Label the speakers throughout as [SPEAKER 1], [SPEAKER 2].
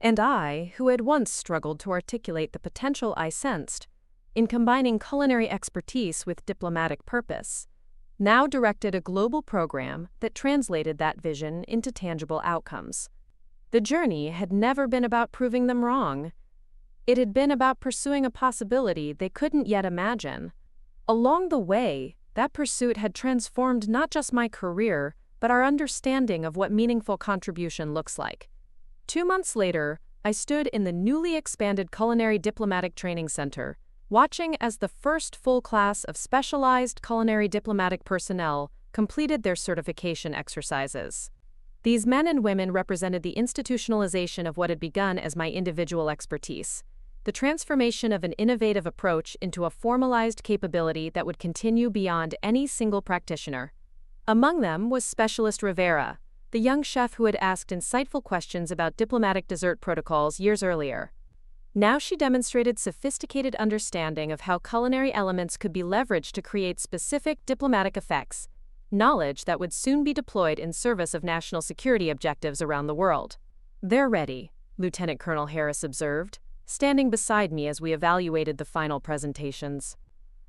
[SPEAKER 1] And I, who had once struggled to articulate the potential I sensed in combining culinary expertise with diplomatic purpose, now directed a global program that translated that vision into tangible outcomes. The journey had never been about proving them wrong. It had been about pursuing a possibility they couldn't yet imagine. Along the way, that pursuit had transformed not just my career, but our understanding of what meaningful contribution looks like. 2 months later, I stood in the newly expanded Culinary Diplomatic Training Center, watching as the first full class of specialized culinary diplomatic personnel completed their certification exercises. These men and women represented the institutionalization of what had begun as my individual expertise, the transformation of an innovative approach into a formalized capability that would continue beyond any single practitioner. Among them was Specialist Rivera, the young chef who had asked insightful questions about diplomatic dessert protocols years earlier. Now she demonstrated sophisticated understanding of how culinary elements could be leveraged to create specific diplomatic effects, knowledge that would soon be deployed in service of national security objectives around the world. "They're ready," Lieutenant Colonel Harris observed, standing beside me as we evaluated the final presentations.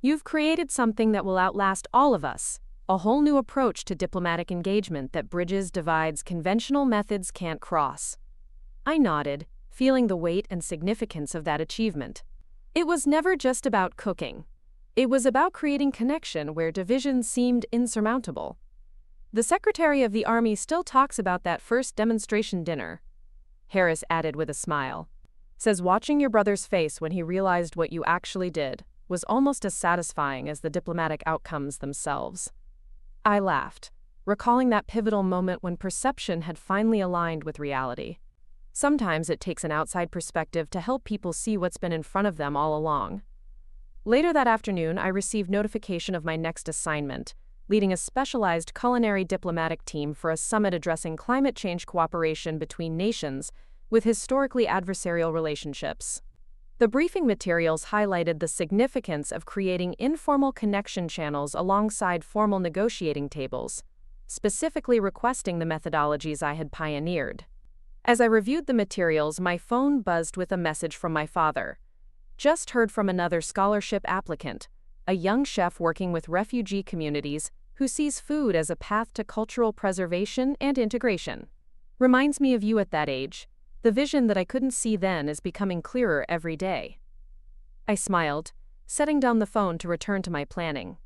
[SPEAKER 1] "You've created something that will outlast all of us, a whole new approach to diplomatic engagement that bridges divides conventional methods can't cross." I nodded, feeling the weight and significance of that achievement. It was never just about cooking. It was about creating connection where divisions seemed insurmountable. "The Secretary of the Army still talks about that first demonstration dinner," Harris added with a smile. "Says watching your brother's face when he realized what you actually did was almost as satisfying as the diplomatic outcomes themselves." I laughed, recalling that pivotal moment when perception had finally aligned with reality. Sometimes it takes an outside perspective to help people see what's been in front of them all along. Later that afternoon, I received notification of my next assignment, leading a specialized culinary diplomatic team for a summit addressing climate change cooperation between nations with historically adversarial relationships. The briefing materials highlighted the significance of creating informal connection channels alongside formal negotiating tables, specifically requesting the methodologies I had pioneered. As I reviewed the materials, my phone buzzed with a message from my father. "Just heard from another scholarship applicant, a young chef working with refugee communities who sees food as a path to cultural preservation and integration. Reminds me of you at that age. The vision that I couldn't see then is becoming clearer every day." I smiled, setting down the phone to return to my planning.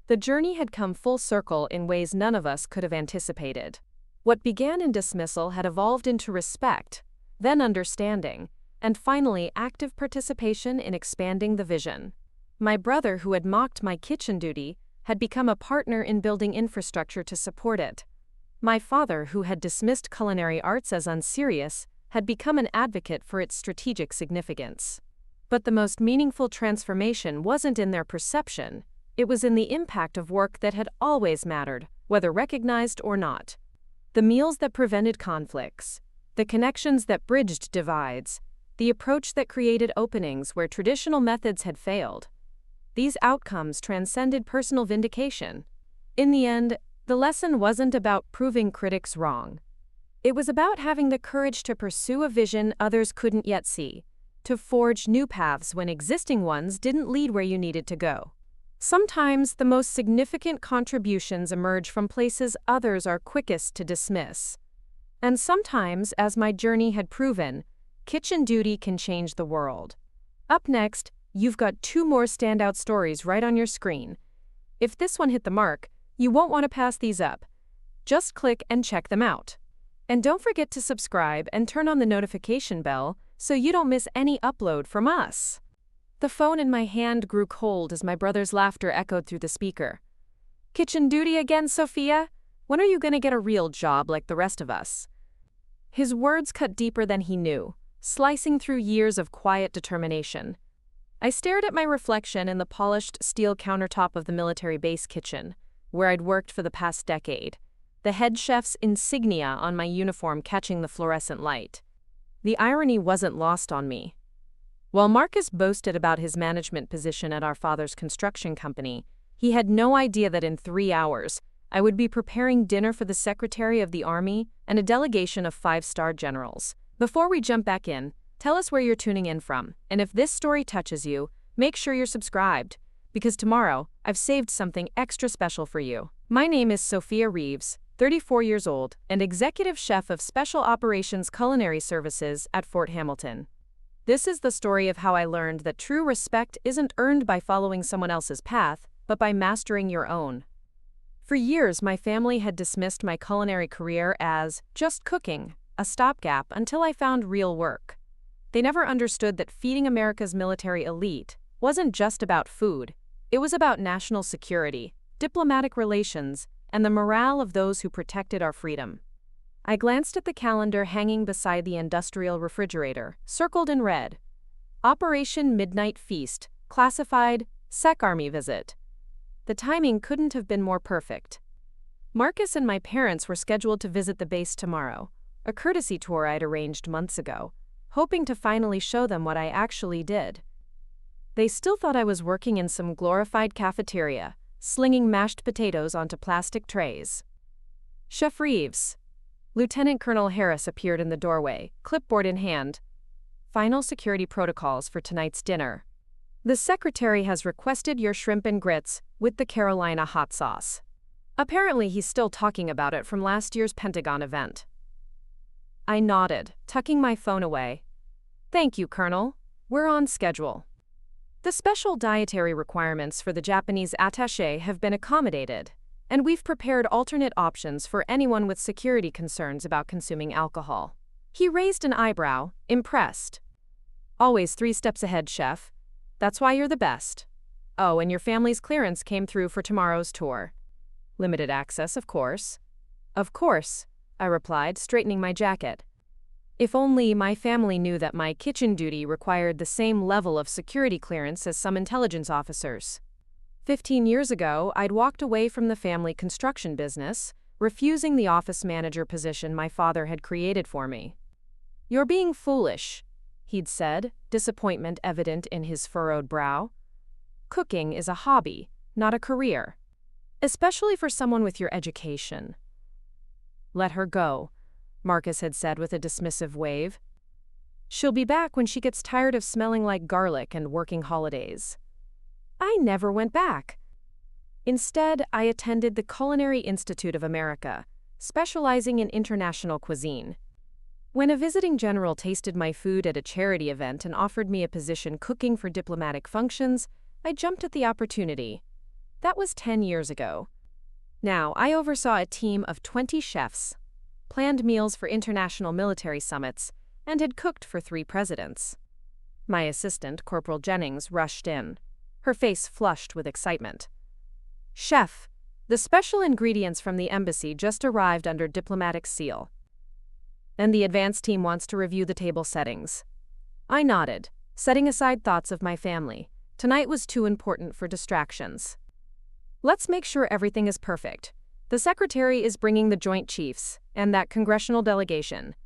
[SPEAKER 1] The journey had come full circle in ways none of us could have anticipated. What began in dismissal had evolved into respect, then understanding, and finally active participation in expanding the vision. My brother, who had mocked my kitchen duty, had become a partner in building infrastructure to support it. My father, who had dismissed culinary arts as unserious, had become an advocate for its strategic significance. But the most meaningful transformation wasn't in their perception, it was in the impact of work that had always mattered, whether recognized or not. The meals that prevented conflicts, the connections that bridged divides, the approach that created openings where traditional methods had failed. These outcomes transcended personal vindication. In the end, the lesson wasn't about proving critics wrong. It was about having the courage to pursue a vision others couldn't yet see, to forge new paths when existing ones didn't lead where you needed to go. Sometimes the most significant contributions emerge from places others are quickest to dismiss. And sometimes, as my journey had proven, kitchen duty can change the world. Up next, you've got 2 more standout stories right on your screen. If this one hit the mark, you won't want to pass these up. Just click and check them out. And don't forget to subscribe and turn on the notification bell so you don't miss any upload from us. The phone in my hand grew cold as my brother's laughter echoed through the speaker. "Kitchen duty again, Sophia? When are you going to get a real job like the rest of us?" His words cut deeper than he knew, slicing through years of quiet determination. I stared at my reflection in the polished steel countertop of the military base kitchen, where I'd worked for the past decade, the head chef's insignia on my uniform catching the fluorescent light. The irony wasn't lost on me. While Marcus boasted about his management position at our father's construction company, he had no idea that in 3 hours, I would be preparing dinner for the Secretary of the Army and a delegation of 5-star generals, Before we jump back in, tell us where you're tuning in from, and if this story touches you, make sure you're subscribed, because tomorrow, I've saved something extra special for you. My name is Sophia Reeves, 34 years old, and Executive Chef of Special Operations Culinary Services at Fort Hamilton. This is the story of how I learned that true respect isn't earned by following someone else's path, but by mastering your own. For years, my family had dismissed my culinary career as just cooking, a stopgap, until I found real work. They never understood that feeding America's military elite wasn't just about food. It was about national security, diplomatic relations, and the morale of those who protected our freedom. I glanced at the calendar hanging beside the industrial refrigerator, circled in red. Operation Midnight Feast, classified, SEC Army visit. The timing couldn't have been more perfect. Marcus and my parents were scheduled to visit the base tomorrow, a courtesy tour I'd arranged months ago, hoping to finally show them what I actually did. They still thought I was working in some glorified cafeteria, slinging mashed potatoes onto plastic trays. Chef Reeves. Lieutenant Colonel Harris appeared in the doorway, clipboard in hand. Final security protocols for tonight's dinner. The secretary has requested your shrimp and grits with the Carolina hot sauce. Apparently he's still talking about it from last year's Pentagon event. I nodded, tucking my phone away. Thank you, Colonel. We're on schedule. The special dietary requirements for the Japanese attaché have been accommodated, and we've prepared alternate options for anyone with security concerns about consuming alcohol. He raised an eyebrow, impressed. Always 3 steps ahead, Chef. That's why you're the best. Oh, and your family's clearance came through for tomorrow's tour. Limited access, of course. Of course, I replied, straightening my jacket. If only my family knew that my kitchen duty required the same level of security clearance as some intelligence officers. 15 years ago, I'd walked away from the family construction business, refusing the office manager position my father had created for me. You're being foolish, he'd said, disappointment evident in his furrowed brow. Cooking is a hobby, not a career. Especially for someone with your education. Let her go, Marcus had said with a dismissive wave. She'll be back when she gets tired of smelling like garlic and working holidays. I never went back. Instead, I attended the Culinary Institute of America, specializing in international cuisine. When a visiting general tasted my food at a charity event and offered me a position cooking for diplomatic functions, I jumped at the opportunity. That was 10 years ago. Now, I oversaw a team of 20 chefs, planned meals for international military summits, and had cooked for 3 presidents. My assistant, Corporal Jennings, rushed in, her face flushed with excitement. Chef, the special ingredients from the embassy just arrived under diplomatic seal. And the advance team wants to review the table settings. I nodded, setting aside thoughts of my family. Tonight was too important for distractions. Let's make sure everything is perfect. The secretary is bringing the Joint Chiefs and that congressional delegation.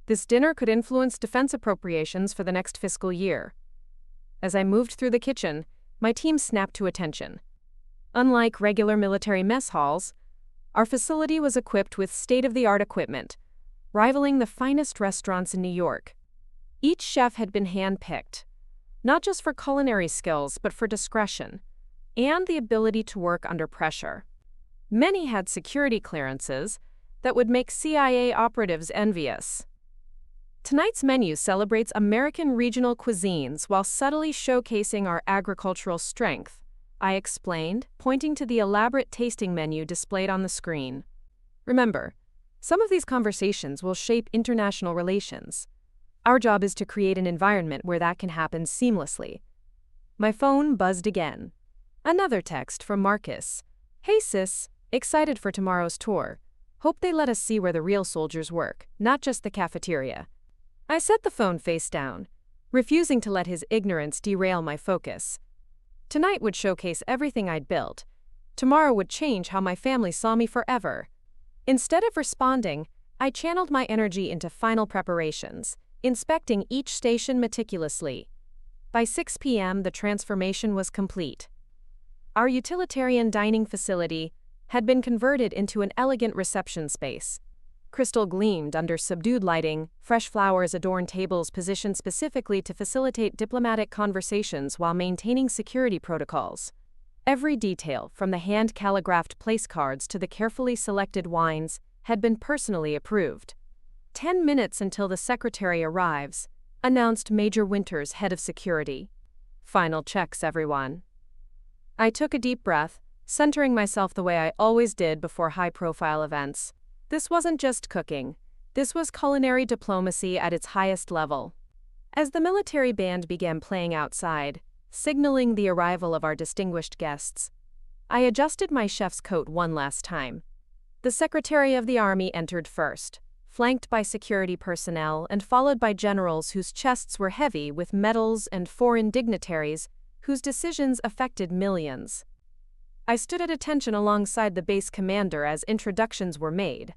[SPEAKER 1] This dinner could influence defense appropriations for the next fiscal year. As I moved through the kitchen, my team snapped to attention. Unlike regular military mess halls, our facility was equipped with state-of-the-art equipment, rivaling the finest restaurants in New York. Each chef had been hand-picked, not just for culinary skills but for discretion and the ability to work under pressure. Many had security clearances that would make CIA operatives envious. Tonight's menu celebrates American regional cuisines while subtly showcasing our agricultural strength, I explained, pointing to the elaborate tasting menu displayed on the screen. Remember, some of these conversations will shape international relations. Our job is to create an environment where that can happen seamlessly. My phone buzzed again. Another text from Marcus. Hey sis, excited for tomorrow's tour. Hope they let us see where the real soldiers work, not just the cafeteria. I set the phone face down, refusing to let his ignorance derail my focus. Tonight would showcase everything I'd built. Tomorrow would change how my family saw me forever. Instead of responding, I channeled my energy into final preparations, inspecting each station meticulously. By 6 p.m., the transformation was complete. Our utilitarian dining facility had been converted into an elegant reception space. crystal gleamed under subdued lighting, fresh flowers adorned tables positioned specifically to facilitate diplomatic conversations while maintaining security protocols. Every detail, from the hand-calligraphed place cards to the carefully selected wines, had been personally approved. 10 minutes until the secretary arrives, announced Major Winters, head of security. Final checks, everyone. I took a deep breath, centering myself the way I always did before high-profile events. This wasn't just cooking. This was culinary diplomacy at its highest level. As the military band began playing outside, signaling the arrival of our distinguished guests, I adjusted my chef's coat one last time. The Secretary of the Army entered first, flanked by security personnel and followed by generals whose chests were heavy with medals and foreign dignitaries whose decisions affected millions. I stood at attention alongside the base commander as introductions were made.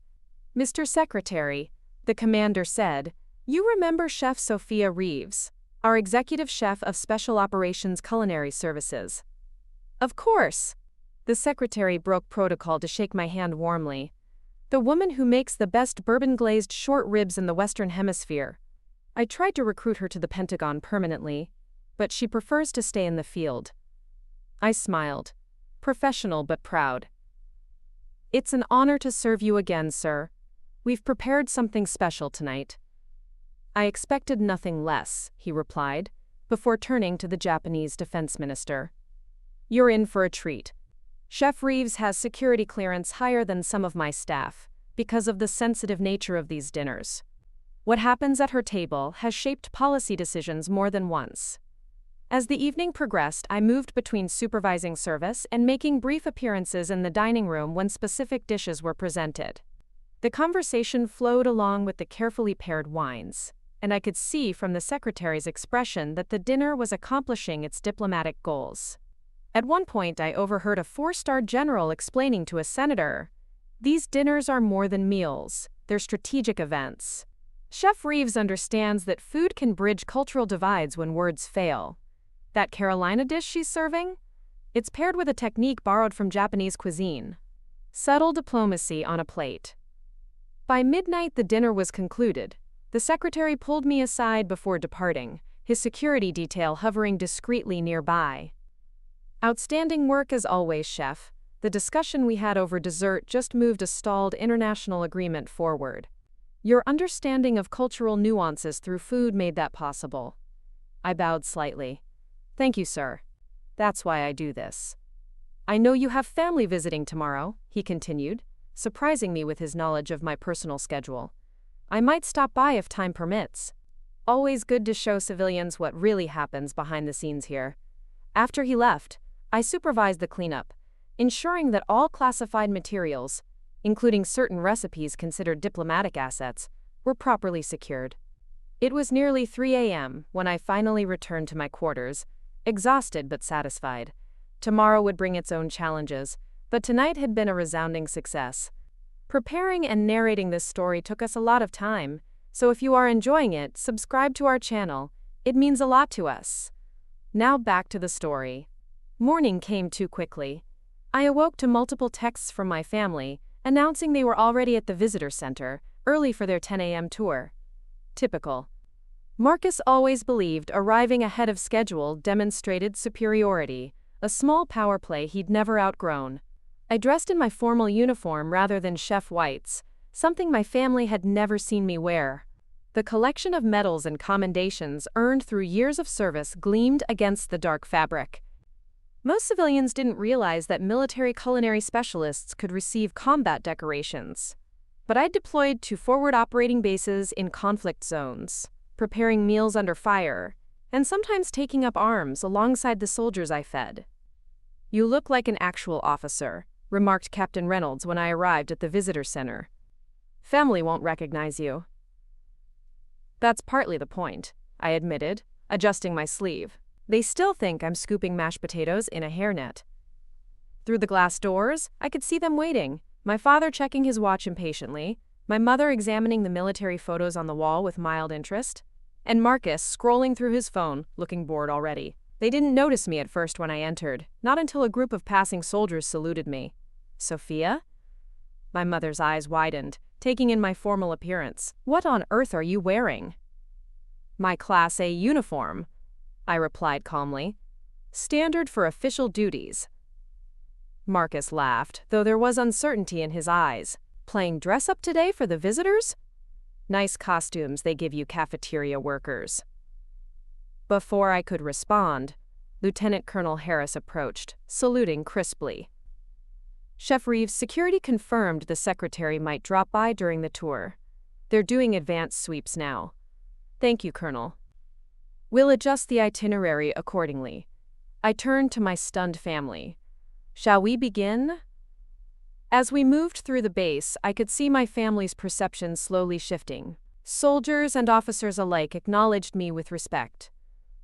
[SPEAKER 1] "Mr. Secretary," the commander said, "you remember Chef Sophia Reeves, our executive chef of Special Operations Culinary Services." "Of course." The secretary broke protocol to shake my hand warmly. "The woman who makes the best bourbon-glazed short ribs in the Western Hemisphere. I tried to recruit her to the Pentagon permanently, but she prefers to stay in the field." I smiled. Professional but proud. "It's an honor to serve you again, sir. We've prepared something special tonight." "I expected nothing less," he replied, before turning to the Japanese defense minister. "You're in for a treat. Chef Reeves has security clearance higher than some of my staff, because of the sensitive nature of these dinners. What happens at her table has shaped policy decisions more than once." As the evening progressed, I moved between supervising service and making brief appearances in the dining room when specific dishes were presented. The conversation flowed along with the carefully paired wines, and I could see from the secretary's expression that the dinner was accomplishing its diplomatic goals. At one point, I overheard a 4-star general explaining to a senator, "These dinners are more than meals, they're strategic events." Chef Reeves understands that food can bridge cultural divides when words fail. That Carolina dish she's serving? It's paired with a technique borrowed from Japanese cuisine. Subtle diplomacy on a plate. By midnight, the dinner was concluded. The secretary pulled me aside before departing, his security detail hovering discreetly nearby. "Outstanding work as always, chef. The discussion we had over dessert just moved a stalled international agreement forward. Your understanding of cultural nuances through food made that possible." I bowed slightly. "Thank you, sir. That's why I do this." "I know you have family visiting tomorrow," he continued, surprising me with his knowledge of my personal schedule. "I might stop by if time permits." Always good to show civilians what really happens behind the scenes here. After he left, I supervised the cleanup, ensuring that all classified materials, including certain recipes considered diplomatic assets, were properly secured. It was nearly 3 a.m. when I finally returned to my quarters, exhausted but satisfied. Tomorrow would bring its own challenges, but tonight had been a resounding success. Preparing and narrating this story took us a lot of time, so if you are enjoying it, subscribe to our channel. It means a lot to us. Now back to the story. Morning came too quickly. I awoke to multiple texts from my family, announcing they were already at the visitor center, early for their 10 a.m. tour. Typical. Marcus always believed arriving ahead of schedule demonstrated superiority, a small power play he'd never outgrown. I dressed in my formal uniform rather than Chef White's, something my family had never seen me wear. The collection of medals and commendations earned through years of service gleamed against the dark fabric. Most civilians didn't realize that military culinary specialists could receive combat decorations. But I deployed to forward operating bases in conflict zones, preparing meals under fire, and sometimes taking up arms alongside the soldiers I fed. "You look like an actual officer," remarked Captain Reynolds when I arrived at the visitor center. "Family won't recognize you." "That's partly the point," I admitted, adjusting my sleeve. "They still think I'm scooping mashed potatoes in a hairnet." Through the glass doors, I could see them waiting, my father checking his watch impatiently, my mother examining the military photos on the wall with mild interest, and Marcus scrolling through his phone, looking bored already. They didn't notice me at first when I entered, not until a group of passing soldiers saluted me. "Sophia?" My mother's eyes widened, taking in my formal appearance. "What on earth are you wearing?" "My Class A uniform," I replied calmly. "Standard for official duties." Marcus laughed, though there was uncertainty in his eyes. "Playing dress-up today for the visitors? Nice costumes they give you cafeteria workers." Before I could respond, Lieutenant Colonel Harris approached, saluting crisply. Chef Reeves' security confirmed the secretary might drop by during the tour. "They're doing advanced sweeps now." "Thank you, Colonel." "We'll adjust the itinerary accordingly." I turned to my stunned family. "Shall we begin?" As we moved through the base, I could see my family's perception slowly shifting. Soldiers and officers alike acknowledged me with respect.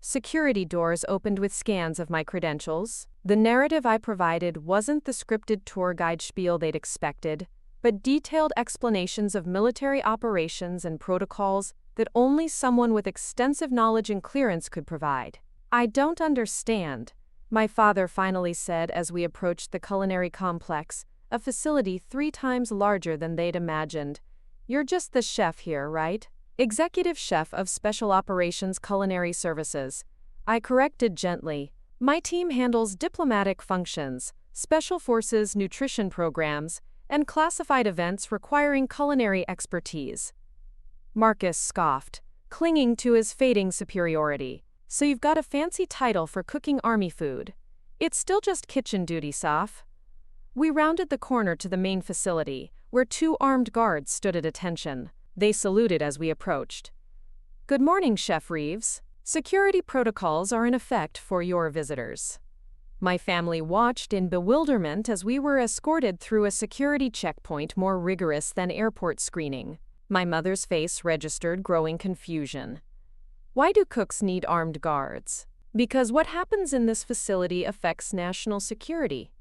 [SPEAKER 1] Security doors opened with scans of my credentials. The narrative I provided wasn't the scripted tour guide spiel they'd expected, but detailed explanations of military operations and protocols that only someone with extensive knowledge and clearance could provide. "I don't understand," my father finally said as we approached the Culinary complex, a facility 3 times larger than they'd imagined. "You're just the chef here, right?" "Executive Chef of Special Operations Culinary Services," I corrected gently. "My team handles diplomatic functions, special forces nutrition programs, and classified events requiring culinary expertise." Marcus scoffed, clinging to his fading superiority. "So you've got a fancy title for cooking army food. It's still just kitchen duty, Soph." We rounded the corner to the main facility, where 2 armed guards stood at attention. They saluted as we approached. "Good morning, Chef Reeves. Security protocols are in effect for your visitors." My family watched in bewilderment as we were escorted through a security checkpoint more rigorous than airport screening. My mother's face registered growing confusion. "Why do cooks need armed guards?" "Because what happens in this facility affects national security,"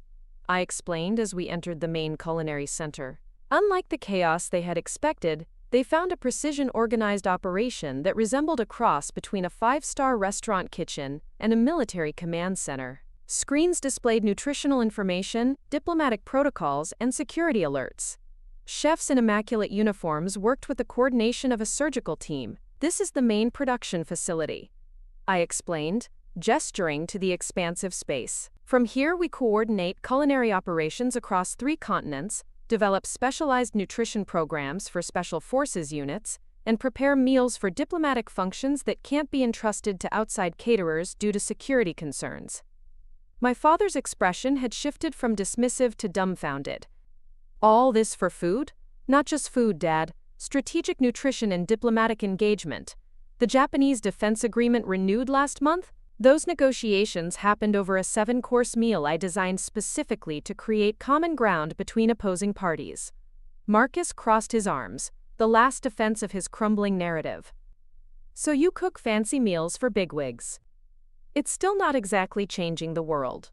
[SPEAKER 1] I explained as we entered the main culinary center. Unlike the chaos they had expected, they found a precision-organized operation that resembled a cross between a 5-star restaurant kitchen and a military command center. Screens displayed nutritional information, diplomatic protocols, and security alerts. Chefs in immaculate uniforms worked with the coordination of a surgical team. "This is the main production facility," I explained, gesturing to the expansive space. "From here we coordinate culinary operations across 3 continents, develop specialized nutrition programs for special forces units, and prepare meals for diplomatic functions that can't be entrusted to outside caterers due to security concerns." My father's expression had shifted from dismissive to dumbfounded. "All this for food? Not just food, Dad. Strategic nutrition and diplomatic engagement. The Japanese defense agreement renewed last month? Those negotiations happened over a 7-course meal I designed specifically to create common ground between opposing parties." Marcus crossed his arms, the last defense of his crumbling narrative. "So you cook fancy meals for bigwigs. It's still not exactly changing the world."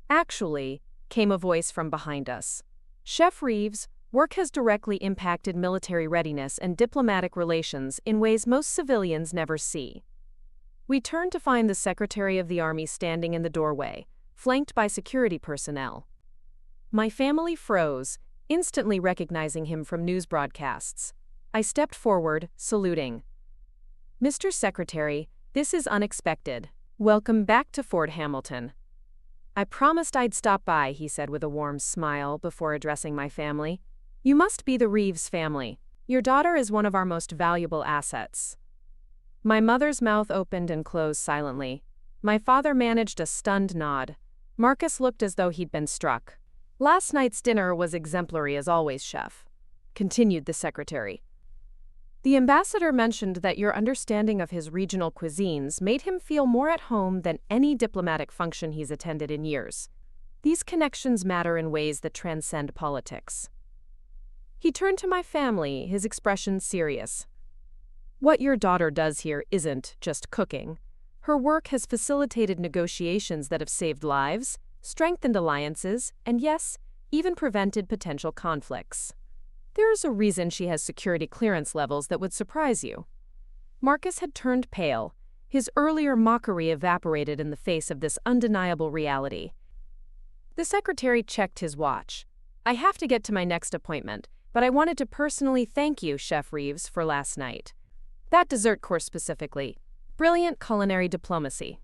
[SPEAKER 1] "Actually," came a voice from behind us. "Chef Reeves, work has directly impacted military readiness and diplomatic relations in ways most civilians never see." We turned to find the Secretary of the Army standing in the doorway, flanked by security personnel. My family froze, instantly recognizing him from news broadcasts. I stepped forward, saluting. "Mr. Secretary, this is unexpected. Welcome back to Fort Hamilton." "I promised I'd stop by," he said with a warm smile before addressing my family. "You must be the Reeves family. Your daughter is one of our most valuable assets." My mother's mouth opened and closed silently. My father managed a stunned nod. Marcus looked as though he'd been struck. "Last night's dinner was exemplary as always, Chef," continued the secretary. "The ambassador mentioned that your understanding of his regional cuisines made him feel more at home than any diplomatic function he's attended in years. These connections matter in ways that transcend politics." He turned to my family, his expression serious. "What your daughter does here isn't just cooking. Her work has facilitated negotiations that have saved lives, strengthened alliances, and yes, even prevented potential conflicts. There's a reason she has security clearance levels that would surprise you." Marcus had turned pale. His earlier mockery evaporated in the face of this undeniable reality. The secretary checked his watch. I have to get to my next appointment, but I wanted to personally thank you, Chef Reeves, for last night. That dessert course specifically. Brilliant culinary diplomacy.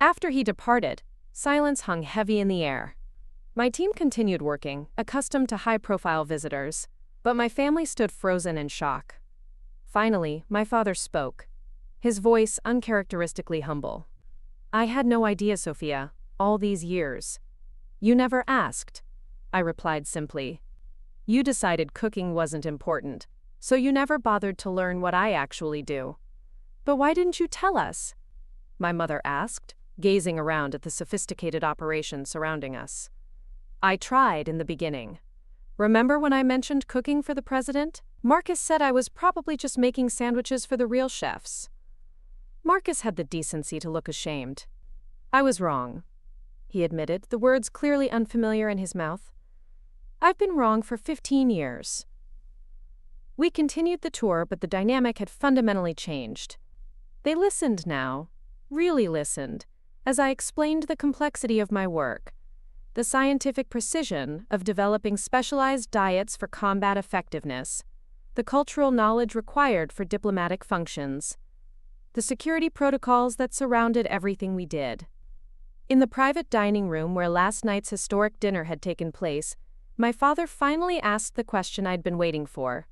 [SPEAKER 1] After he departed, silence hung heavy in the air. My team continued working, accustomed to high-profile visitors, but my family stood frozen in shock. Finally, my father spoke, his voice uncharacteristically humble. I had no idea, Sophia, all these years. You never asked, I replied simply. You decided cooking wasn't important, so you never bothered to learn what I actually do. But why didn't you tell us? My mother asked, gazing around at the sophisticated operation surrounding us. I tried in the beginning. Remember when I mentioned cooking for the president? Marcus said I was probably just making sandwiches for the real chefs. Marcus had the decency to look ashamed. I was wrong, he admitted, the words clearly unfamiliar in his mouth. I've been wrong for 15 years. We continued the tour, but the dynamic had fundamentally changed. They listened now, really listened, as I explained the complexity of my work, the scientific precision of developing specialized diets for combat effectiveness, the cultural knowledge required for diplomatic functions, the security protocols that surrounded everything we did. In the private dining room where last night's historic dinner had taken place, my father finally asked the question I'd been waiting for.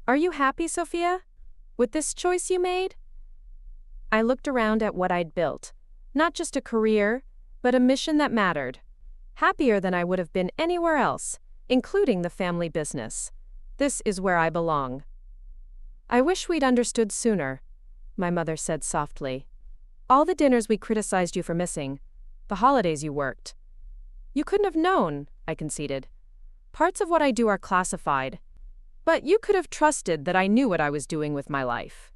[SPEAKER 1] Are you happy, Sophia, with this choice you made? I looked around at what I'd built, not just a career, but a mission that mattered. Happier than I would have been anywhere else, including the family business. This is where I belong. I wish we'd understood sooner, my mother said softly. All the dinners we criticized you for missing, the holidays you worked. You couldn't have known, I conceded. Parts of what I do are classified, but you could have trusted that I knew what I was doing with my life.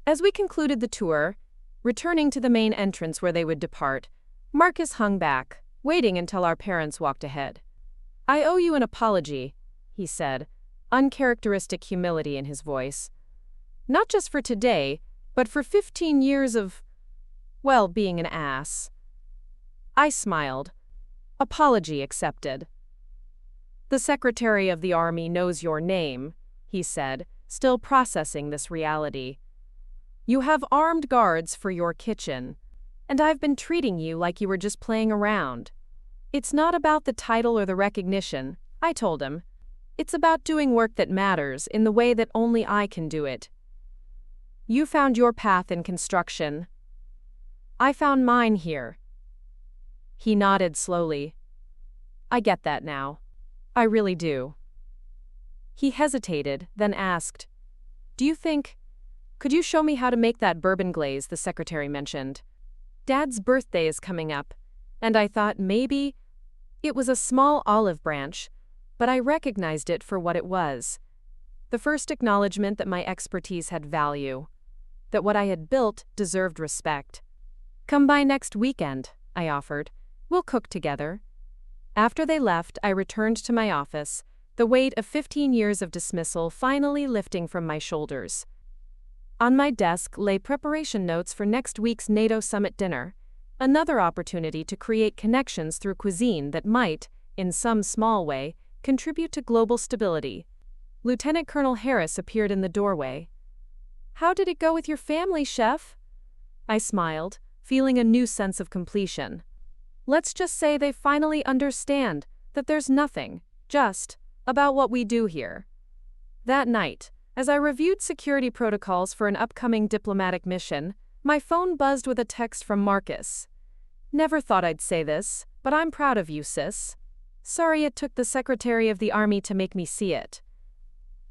[SPEAKER 1] As we concluded the tour, returning to the main entrance where they would depart, Marcus hung back, waiting until our parents walked ahead. I owe you an apology, he said, uncharacteristic humility in his voice. Not just for today, but for 15 years of, well, being an ass. I smiled. Apology accepted. The Secretary of the Army knows your name, he said, still processing this reality. You have armed guards for your kitchen, and I've been treating you like you were just playing around. It's not about the title or the recognition, I told him. It's about doing work that matters in the way that only I can do it. You found your path in construction. I found mine here. He nodded slowly. I get that now. I really do. He hesitated, then asked, could you show me how to make that bourbon glaze the secretary mentioned? Dad's birthday is coming up, and I thought maybe it was a small olive branch, but I recognized it for what it was. The first acknowledgement that my expertise had value, that what I had built deserved respect. Come by next weekend, I offered. We'll cook together. After they left, I returned to my office, the weight of 15 years of dismissal finally lifting from my shoulders. On my desk lay preparation notes for next week's NATO summit dinner, another opportunity to create connections through cuisine that might, in some small way, contribute to global stability. Lieutenant Colonel Harris appeared in the doorway. How did it go with your family, Chef? I smiled, feeling a new sense of completion. Let's just say they finally understand that there's nothing, just, about what we do here. That night, as I reviewed security protocols for an upcoming diplomatic mission, my phone buzzed with a text from Marcus. Never thought I'd say this, but I'm proud of you, sis. Sorry it took the Secretary of the Army to make me see it.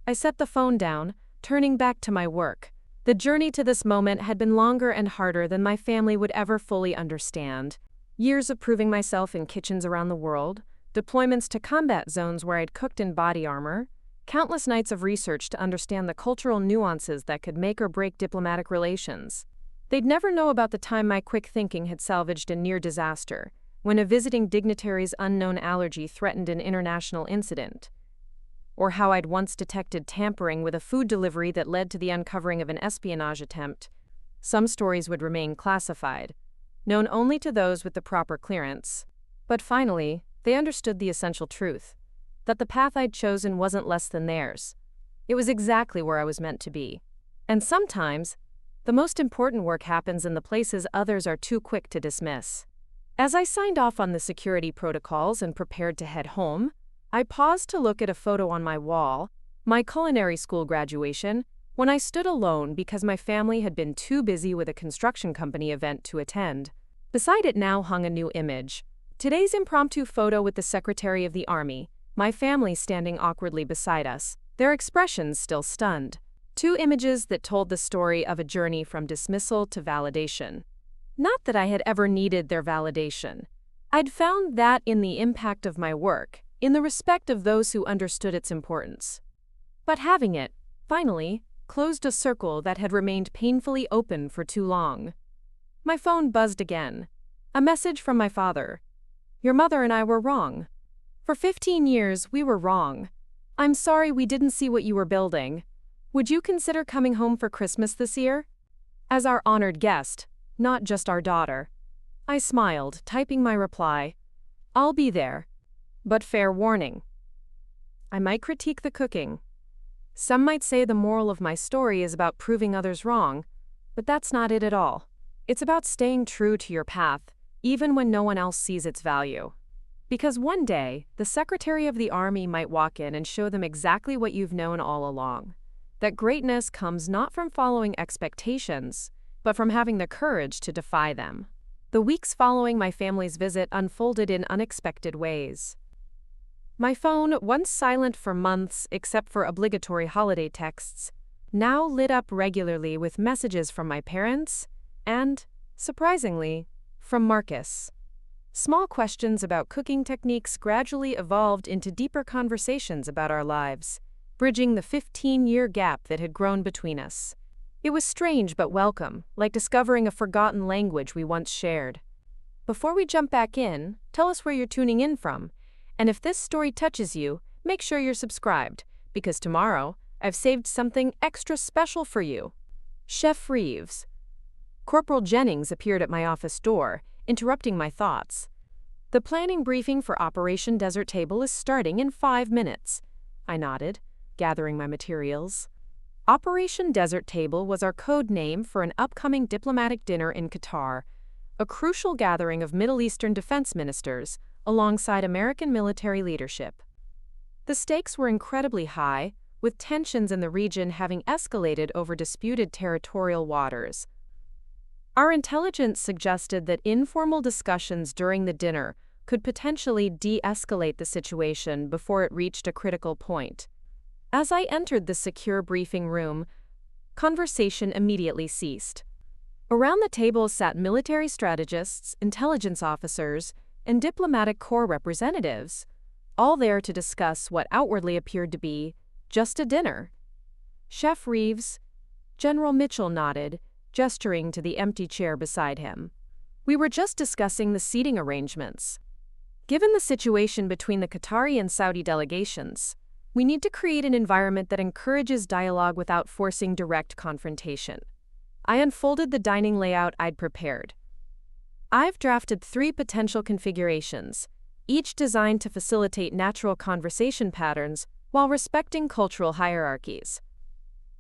[SPEAKER 1] I set the phone down, turning back to my work. The journey to this moment had been longer and harder than my family would ever fully understand. Years of proving myself in kitchens around the world, deployments to combat zones where I'd cooked in body armor, countless nights of research to understand the cultural nuances that could make or break diplomatic relations. They'd never know about the time my quick thinking had salvaged a near disaster, when a visiting dignitary's unknown allergy threatened an international incident, or how I'd once detected tampering with a food delivery that led to the uncovering of an espionage attempt. Some stories would remain classified, known only to those with the proper clearance. But finally, They understood the essential truth, that the path I'd chosen wasn't less than theirs. It was exactly where I was meant to be. And sometimes, the most important work happens in the places others are too quick to dismiss. As I signed off on the security protocols and prepared to head home, I paused to look at a photo on my wall, my culinary school graduation, when I stood alone because my family had been too busy with a construction company event to attend. Beside it now hung a new image. Today's impromptu photo with the Secretary of the Army, my family standing awkwardly beside us, their expressions still stunned. Two images that told the story of a journey from dismissal to validation. Not that I had ever needed their validation. I'd found that in the impact of my work, in the respect of those who understood its importance. But having it, finally, closed a circle that had remained painfully open for too long. My phone buzzed again. A message from my father. "Your mother and I were wrong. For 15 years, we were wrong. I'm sorry we didn't see what you were building. Would you consider coming home for Christmas this year? As our honored guest, not just our daughter." I smiled, typing my reply. "I'll be there. But fair warning. I might critique the cooking. Some might say the moral of my story is about proving others wrong, but that's not it at all. It's about staying true to your path, even when no one else sees its value. Because one day, the Secretary of the Army might walk in and show them exactly what you've known all along. That greatness comes not from following expectations, but from having the courage to defy them." The weeks following my family's visit unfolded in unexpected ways. My phone, once silent for months except for obligatory holiday texts, now lit up regularly with messages from my parents and, surprisingly, from Marcus. Small questions about cooking techniques gradually evolved into deeper conversations about our lives, bridging the 15-year gap that had grown between us. It was strange but welcome, like discovering a forgotten language we once shared. Before we jump back in, tell us where you're tuning in from. And if this story touches you, make sure you're subscribed, because tomorrow, I've saved something extra special for you. Chef Reeves. Corporal Jennings appeared at my office door, interrupting my thoughts. "The planning briefing for Operation Desert Table is starting in 5 minutes. I nodded, gathering my materials. Operation Desert Table was our code name for an upcoming diplomatic dinner in Qatar, a crucial gathering of Middle Eastern defense ministers, alongside American military leadership. The stakes were incredibly high, with tensions in the region having escalated over disputed territorial waters. Our intelligence suggested that informal discussions during the dinner could potentially de-escalate the situation before it reached a critical point. As I entered the secure briefing room, conversation immediately ceased. Around the table sat military strategists, intelligence officers, and diplomatic corps representatives, all there to discuss what outwardly appeared to be just a dinner. Chef Reeves, General Mitchell nodded, gesturing to the empty chair beside him. We were just discussing the seating arrangements. Given the situation between the Qatari and Saudi delegations, we need to create an environment that encourages dialogue without forcing direct confrontation. I unfolded the dining layout I'd prepared. I've drafted 3 potential configurations, each designed to facilitate natural conversation patterns while respecting cultural hierarchies.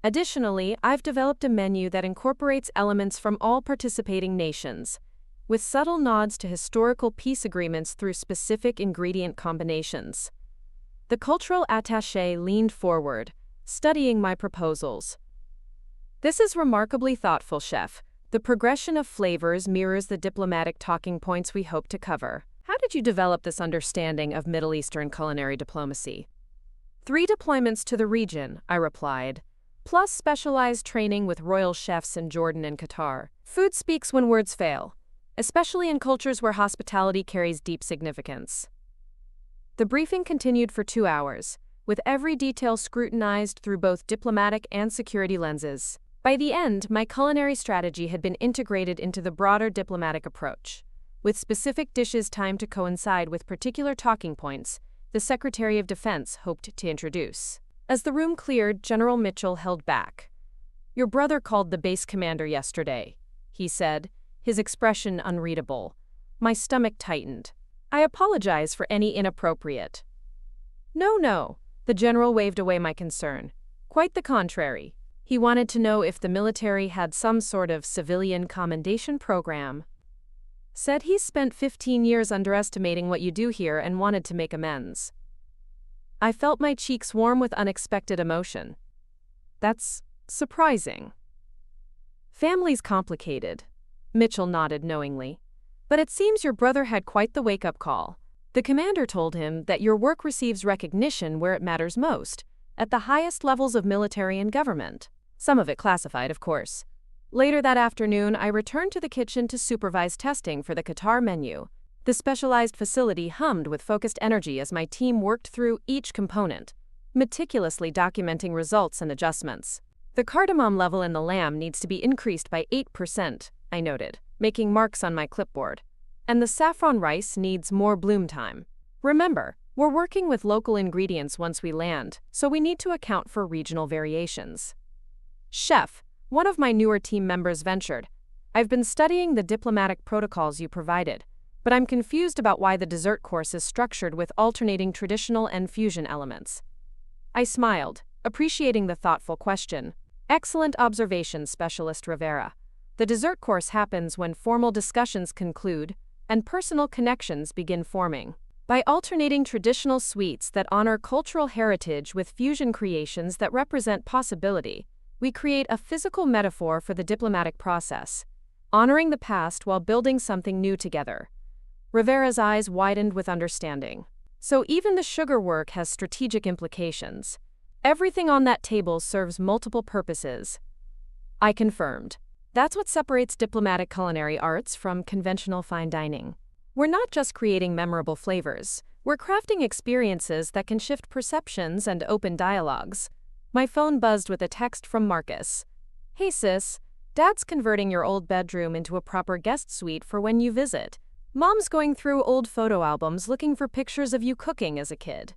[SPEAKER 1] Additionally, I've developed a menu that incorporates elements from all participating nations, with subtle nods to historical peace agreements through specific ingredient combinations. The cultural attaché leaned forward, studying my proposals. "This is remarkably thoughtful, Chef. The progression of flavors mirrors the diplomatic talking points we hope to cover. How did you develop this understanding of Middle Eastern culinary diplomacy?" 3 deployments to the region, I replied, plus specialized training with royal chefs in Jordan and Qatar. Food speaks when words fail, especially in cultures where hospitality carries deep significance. The briefing continued for 2 hours, with every detail scrutinized through both diplomatic and security lenses. By the end, my culinary strategy had been integrated into the broader diplomatic approach. With specific dishes timed to coincide with particular talking points, the Secretary of Defense hoped to introduce. As the room cleared, General Mitchell held back. "Your brother called the base commander yesterday," he said, his expression unreadable. My stomach tightened. I apologize for any inappropriate. No. The general waved away my concern. Quite the contrary. He wanted to know if the military had some sort of civilian commendation program. Said he's spent 15 years underestimating what you do here and wanted to make amends. I felt my cheeks warm with unexpected emotion. That's surprising. Family's complicated. Mitchell nodded knowingly. But it seems your brother had quite the wake-up call. The commander told him that your work receives recognition where it matters most, at the highest levels of military and government. Some of it classified, of course. Later that afternoon, I returned to the kitchen to supervise testing for the Qatar menu. The specialized facility hummed with focused energy as my team worked through each component, meticulously documenting results and adjustments. The cardamom level in the lamb needs to be increased by 8%, I noted, making marks on my clipboard. And the saffron rice needs more bloom time. Remember, we're working with local ingredients once we land, so we need to account for regional variations. Chef, one of my newer team members ventured. I've been studying the diplomatic protocols you provided, but I'm confused about why the dessert course is structured with alternating traditional and fusion elements. I smiled, appreciating the thoughtful question. Excellent observation, Specialist Rivera. The dessert course happens when formal discussions conclude and personal connections begin forming. By alternating traditional sweets that honor cultural heritage with fusion creations that represent possibility, we create a physical metaphor for the diplomatic process, honoring the past while building something new together. Rivera's eyes widened with understanding. So even the sugar work has strategic implications. Everything on that table serves multiple purposes. I confirmed. That's what separates diplomatic culinary arts from conventional fine dining. We're not just creating memorable flavors, we're crafting experiences that can shift perceptions and open dialogues. My phone buzzed with a text from Marcus. Hey sis, Dad's converting your old bedroom into a proper guest suite for when you visit. Mom's going through old photo albums looking for pictures of you cooking as a kid.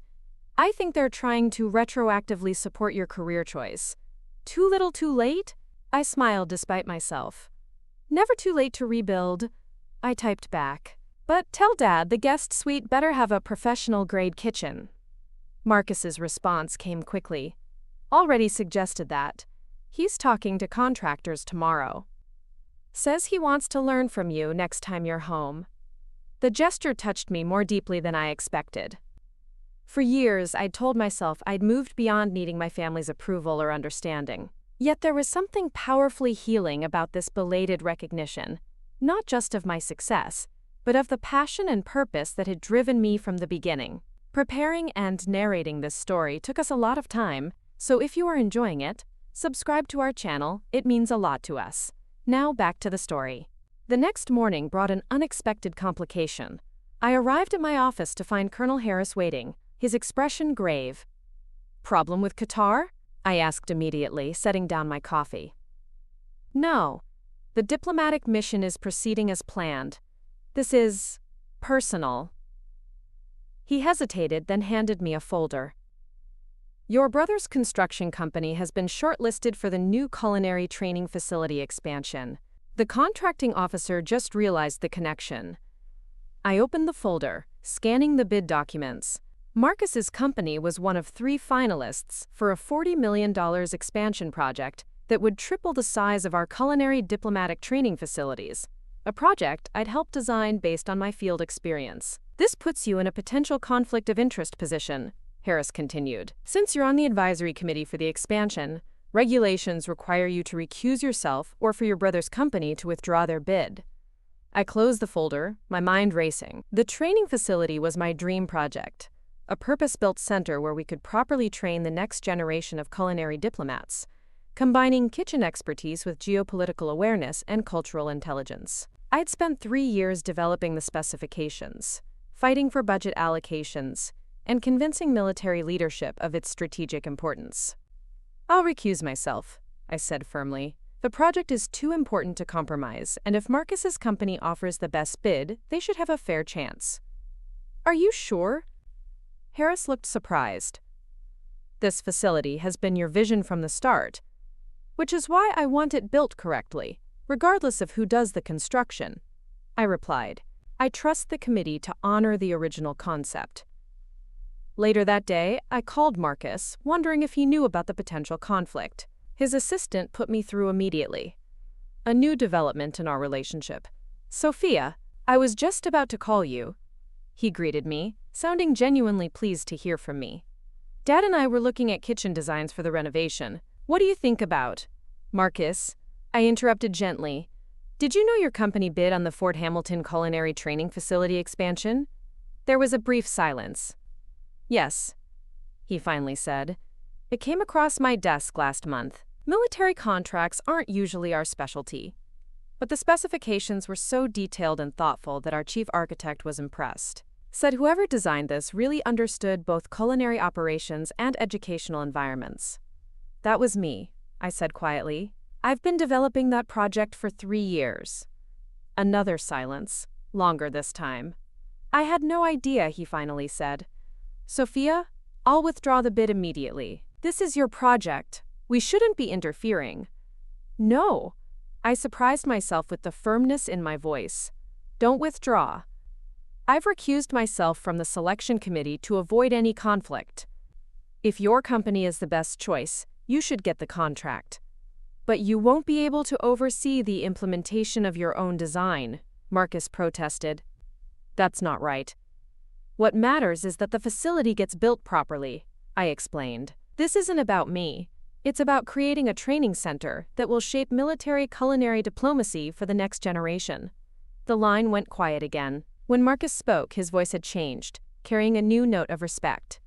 [SPEAKER 1] I think they're trying to retroactively support your career choice. Too little too late? I smiled despite myself. Never too late to rebuild, I typed back. But tell Dad the guest suite better have a professional-grade kitchen. Marcus's response came quickly. Already suggested that. He's talking to contractors tomorrow. Says he wants to learn from you next time you're home. The gesture touched me more deeply than I expected. For years, I'd told myself I'd moved beyond needing my family's approval or understanding. Yet there was something powerfully healing about this belated recognition, not just of my success, but of the passion and purpose that had driven me from the beginning. Preparing and narrating this story took us a lot of time, so if you are enjoying it, subscribe to our channel, it means a lot to us. Now back to the story. The next morning brought an unexpected complication. I arrived at my office to find Colonel Harris waiting, his expression grave. Problem with Qatar? I asked immediately, setting down my coffee. No. The diplomatic mission is proceeding as planned. This is personal. He hesitated, then handed me a folder. Your brother's construction company has been shortlisted for the new culinary training facility expansion. The contracting officer just realized the connection. I opened the folder, scanning the bid documents. Marcus's company was one of 3 finalists for a $40 million expansion project that would triple the size of our culinary diplomatic training facilities, a project I'd helped design based on my field experience. This puts you in a potential conflict of interest position, Harris continued. Since you're on the advisory committee for the expansion, regulations require you to recuse yourself or for your brother's company to withdraw their bid. I closed the folder, my mind racing. The training facility was my dream project. A purpose-built center where we could properly train the next generation of culinary diplomats, combining kitchen expertise with geopolitical awareness and cultural intelligence. I'd spent 3 years developing the specifications, fighting for budget allocations, and convincing military leadership of its strategic importance. I'll recuse myself, I said firmly. The project is too important to compromise, and if Marcus's company offers the best bid, they should have a fair chance. Are you sure? Harris looked surprised. This facility has been your vision from the start, which is why I want it built correctly, regardless of who does the construction, I replied. I trust the committee to honor the original concept. Later that day, I called Marcus, wondering if he knew about the potential conflict. His assistant put me through immediately. A new development in our relationship. "Sophia, I was just about to call you," he greeted me, sounding genuinely pleased to hear from me. "Dad and I were looking at kitchen designs for the renovation. What do you think about—" "Marcus," I interrupted gently, "did you know your company bid on the Fort Hamilton Culinary Training Facility expansion?" There was a brief silence. "Yes," he finally said. "It came across my desk last month. Military contracts aren't usually our specialty, but the specifications were so detailed and thoughtful that our chief architect was impressed. Said whoever designed this really understood both culinary operations and educational environments." "That was me," I said quietly. "I've been developing that project for 3 years." Another silence, longer this time. "I had no idea," he finally said. "Sophia, I'll withdraw the bid immediately. This is your project. We shouldn't be interfering." "No." I surprised myself with the firmness in my voice. "Don't withdraw. I've recused myself from the selection committee to avoid any conflict. If your company is the best choice, you should get the contract. But you won't be able to oversee the implementation of your own design," Marcus protested. "That's not right. What matters is that the facility gets built properly," I explained. "This isn't about me. It's about creating a training center that will shape military culinary diplomacy for the next generation." The line went quiet again. When Marcus spoke, his voice had changed, carrying a new note of respect.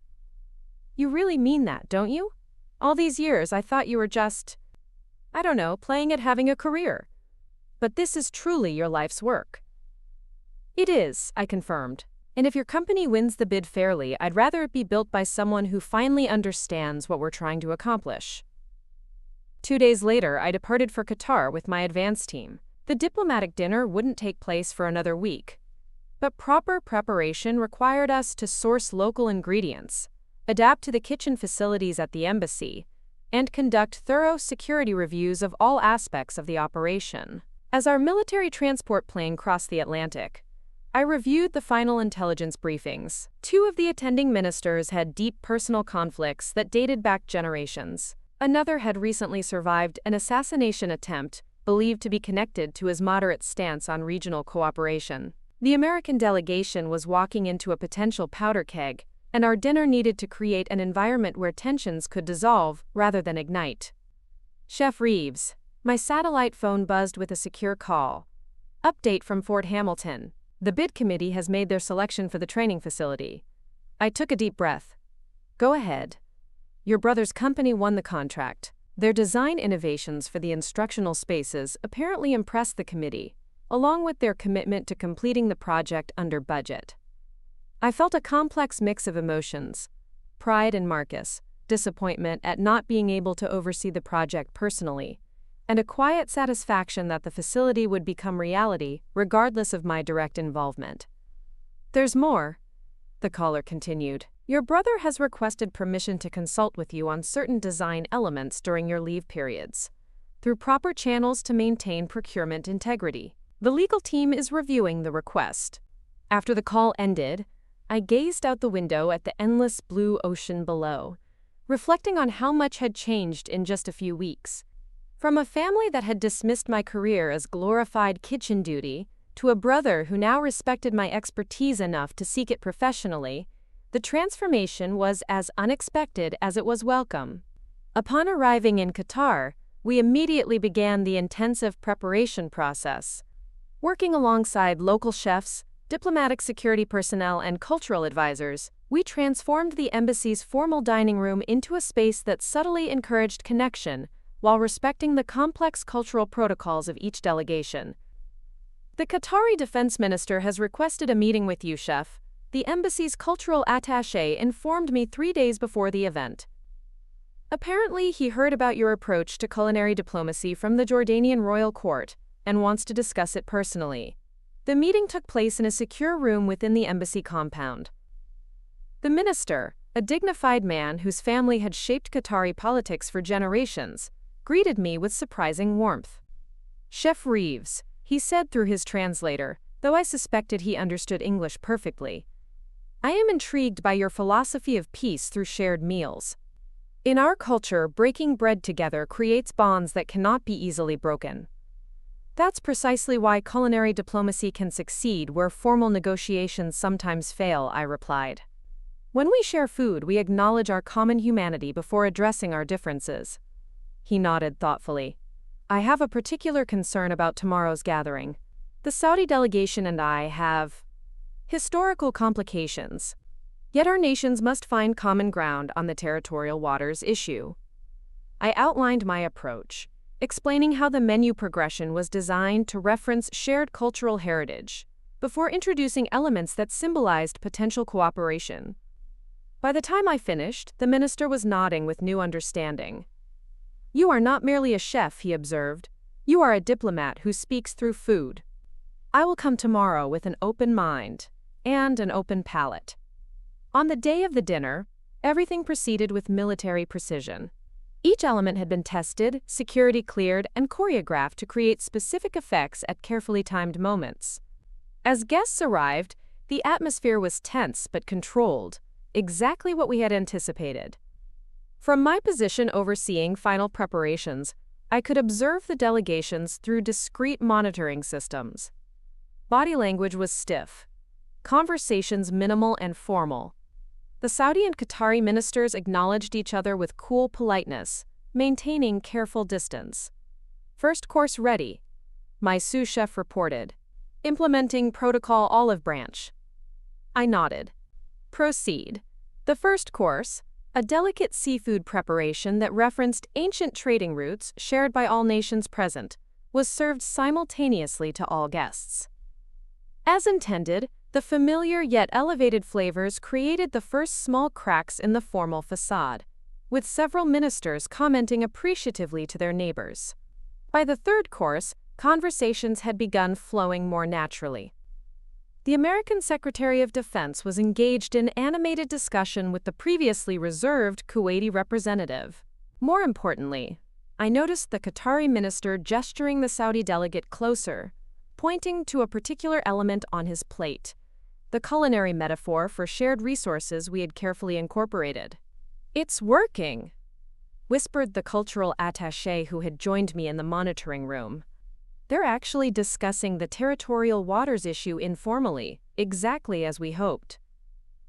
[SPEAKER 1] "You really mean that, don't you? All these years I thought you were just, I don't know, playing at having a career. But this is truly your life's work." "It is," I confirmed. "And if your company wins the bid fairly, I'd rather it be built by someone who finally understands what we're trying to accomplish." 2 days later, I departed for Qatar with my advance team. The diplomatic dinner wouldn't take place for another week. But proper preparation required us to source local ingredients, adapt to the kitchen facilities at the embassy, and conduct thorough security reviews of all aspects of the operation. As our military transport plane crossed the Atlantic, I reviewed the final intelligence briefings. 2 of the attending ministers had deep personal conflicts that dated back generations. Another had recently survived an assassination attempt believed to be connected to his moderate stance on regional cooperation. The American delegation was walking into a potential powder keg, and our dinner needed to create an environment where tensions could dissolve rather than ignite. "Chef Reeves," my satellite phone buzzed with a secure call. "Update from Fort Hamilton. The bid committee has made their selection for the training facility." I took a deep breath. "Go ahead. Your brother's company won the contract. Their design innovations for the instructional spaces apparently impressed the committee, along with their commitment to completing the project under budget." I felt a complex mix of emotions: pride in Marcus, disappointment at not being able to oversee the project personally, and a quiet satisfaction that the facility would become reality regardless of my direct involvement. "There's more," the caller continued. "Your brother has requested permission to consult with you on certain design elements during your leave periods, through proper channels to maintain procurement integrity. The legal team is reviewing the request." After the call ended, I gazed out the window at the endless blue ocean below, reflecting on how much had changed in just a few weeks. From a family that had dismissed my career as glorified kitchen duty, to a brother who now respected my expertise enough to seek it professionally, the transformation was as unexpected as it was welcome. Upon arriving in Qatar, we immediately began the intensive preparation process. Working alongside local chefs, diplomatic security personnel, and cultural advisors, we transformed the embassy's formal dining room into a space that subtly encouraged connection while respecting the complex cultural protocols of each delegation. "The Qatari defense minister has requested a meeting with you, chef," the embassy's cultural attaché informed me 3 days before the event. "Apparently, he heard about your approach to culinary diplomacy from the Jordanian royal court and wants to discuss it personally." The meeting took place in a secure room within the embassy compound. The minister, a dignified man whose family had shaped Qatari politics for generations, greeted me with surprising warmth. "Chef Reeves," he said through his translator, though I suspected he understood English perfectly. I am intrigued by your philosophy of peace through shared meals. In our culture, breaking bread together creates bonds that cannot be easily broken. That's precisely why culinary diplomacy can succeed where formal negotiations sometimes fail, I replied. When we share food, we acknowledge our common humanity before addressing our differences. He nodded thoughtfully. I have a particular concern about tomorrow's gathering. The Saudi delegation and I have historical complications. Yet our nations must find common ground on the territorial waters issue. I outlined my approach, explaining how the menu progression was designed to reference shared cultural heritage, before introducing elements that symbolized potential cooperation. By the time I finished, the minister was nodding with new understanding. You are not merely a chef, he observed. You are a diplomat who speaks through food. I will come tomorrow with an open mind and an open palate. On the day of the dinner, everything proceeded with military precision. Each element had been tested, security cleared, and choreographed to create specific effects at carefully timed moments. As guests arrived, the atmosphere was tense but controlled, exactly what we had anticipated. From my position overseeing final preparations, I could observe the delegations through discrete monitoring systems. Body language was stiff, conversations minimal and formal. The Saudi and Qatari ministers acknowledged each other with cool politeness, maintaining careful distance. First course ready, my sous chef reported. Implementing protocol olive branch. I nodded. Proceed. The first course, a delicate seafood preparation that referenced ancient trading routes shared by all nations present, was served simultaneously to all guests. As intended, the familiar yet elevated flavors created the first small cracks in the formal facade, with several ministers commenting appreciatively to their neighbors. By the third course, conversations had begun flowing more naturally. The American Secretary of Defense was engaged in animated discussion with the previously reserved Kuwaiti representative. More importantly, I noticed the Qatari minister gesturing the Saudi delegate closer, pointing to a particular element on his plate, the culinary metaphor for shared resources we had carefully incorporated. It's working, whispered the cultural attaché who had joined me in the monitoring room. They're actually discussing the territorial waters issue informally, exactly as we hoped.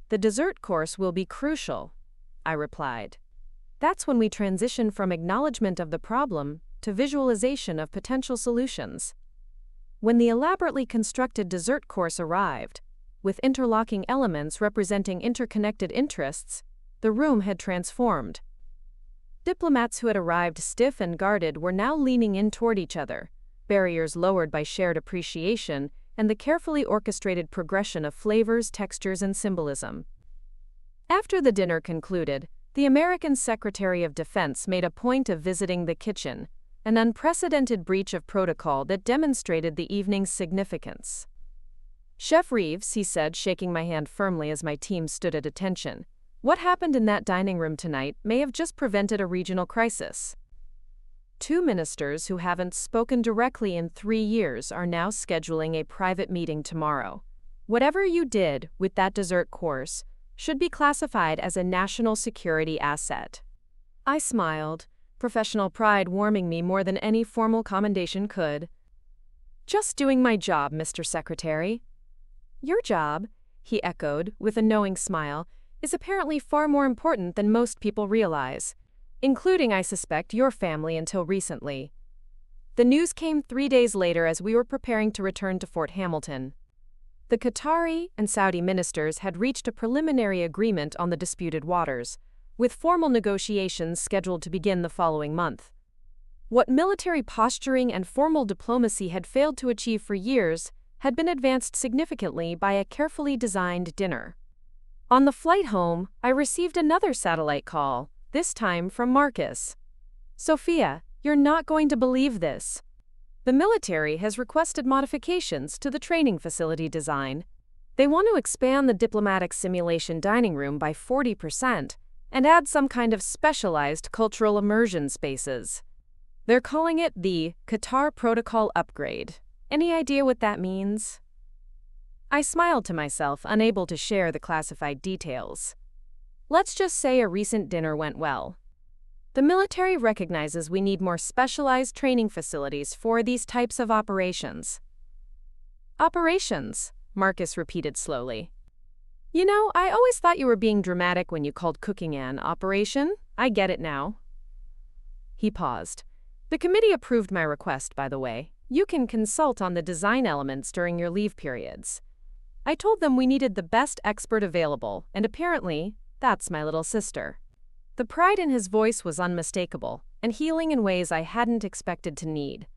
[SPEAKER 1] The dessert course will be crucial, I replied. That's when we transition from acknowledgement of the problem to visualization of potential solutions. When the elaborately constructed dessert course arrived, with interlocking elements representing interconnected interests, the room had transformed. Diplomats who had arrived stiff and guarded were now leaning in toward each other, barriers lowered by shared appreciation and the carefully orchestrated progression of flavors, textures, and symbolism. After the dinner concluded, the American Secretary of Defense made a point of visiting the kitchen, an unprecedented breach of protocol that demonstrated the evening's significance. Chef Reeves, he said, shaking my hand firmly as my team stood at attention, what happened in that dining room tonight may have just prevented a regional crisis. 2 ministers who haven't spoken directly in 3 years are now scheduling a private meeting tomorrow. Whatever you did with that dessert course should be classified as a national security asset. I smiled, professional pride warming me more than any formal commendation could. Just doing my job, Mr. Secretary. Your job, he echoed with a knowing smile, is apparently far more important than most people realize, including, I suspect, your family until recently. The news came 3 days later as we were preparing to return to Fort Hamilton. The Qatari and Saudi ministers had reached a preliminary agreement on the disputed waters, with formal negotiations scheduled to begin the following month. What military posturing and formal diplomacy had failed to achieve for years had been advanced significantly by a carefully designed dinner. On the flight home, I received another satellite call, this time from Marcus. Sophia, you're not going to believe this. The military has requested modifications to the training facility design. They want to expand the diplomatic simulation dining room by 40% and add some kind of specialized cultural immersion spaces. They're calling it the Qatar Protocol Upgrade. Any idea what that means? I smiled to myself, unable to share the classified details. Let's just say a recent dinner went well. The military recognizes we need more specialized training facilities for these types of operations. Operations, Marcus repeated slowly. You know, I always thought you were being dramatic when you called cooking an operation. I get it now. He paused. The committee approved my request, by the way. You can consult on the design elements during your leave periods. I told them we needed the best expert available, and apparently, that's my little sister. The pride in his voice was unmistakable, and healing in ways I hadn't expected to need.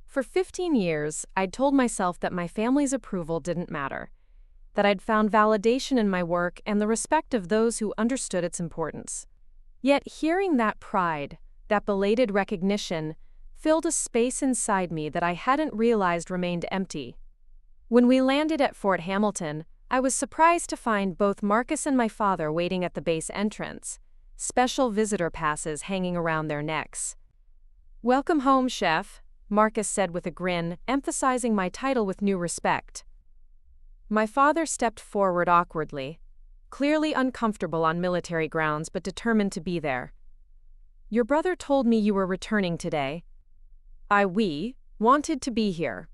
[SPEAKER 1] For 15 years, I'd told myself that my family's approval didn't matter, that I'd found validation in my work and the respect of those who understood its importance. Yet hearing that pride, that belated recognition, filled a space inside me that I hadn't realized remained empty. When we landed at Fort Hamilton, I was surprised to find both Marcus and my father waiting at the base entrance, special visitor passes hanging around their necks. Welcome home, Chef, Marcus said with a grin, emphasizing my title with new respect. My father stepped forward awkwardly, clearly uncomfortable on military grounds but determined to be there. Your brother told me you were returning today. We wanted to be here.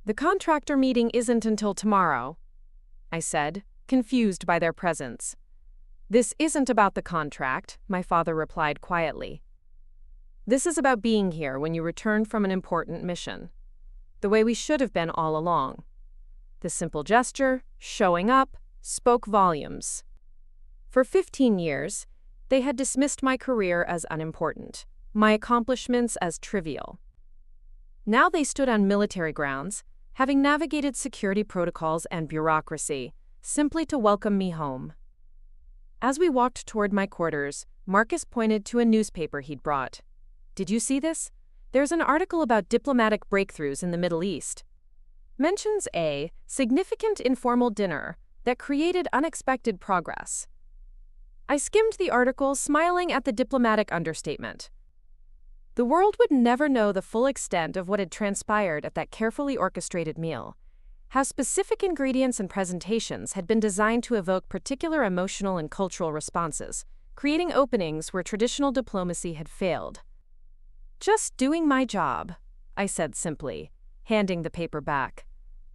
[SPEAKER 1] The contractor meeting isn't until tomorrow, I said, confused by their presence. This isn't about the contract, my father replied quietly. This is about being here when you return from an important mission. The way we should have been all along. The simple gesture, showing up, spoke volumes. For 15 years, they had dismissed my career as unimportant, my accomplishments as trivial. Now they stood on military grounds, having navigated security protocols and bureaucracy, simply to welcome me home. As we walked toward my quarters, Marcus pointed to a newspaper he'd brought. Did you see this? There's an article about diplomatic breakthroughs in the Middle East. Mentions a significant informal dinner that created unexpected progress. I skimmed the article, smiling at the diplomatic understatement. The world would never know the full extent of what had transpired at that carefully orchestrated meal, how specific ingredients and presentations had been designed to evoke particular emotional and cultural responses, creating openings where traditional diplomacy had failed. Just doing my job, I said simply, handing the paper back.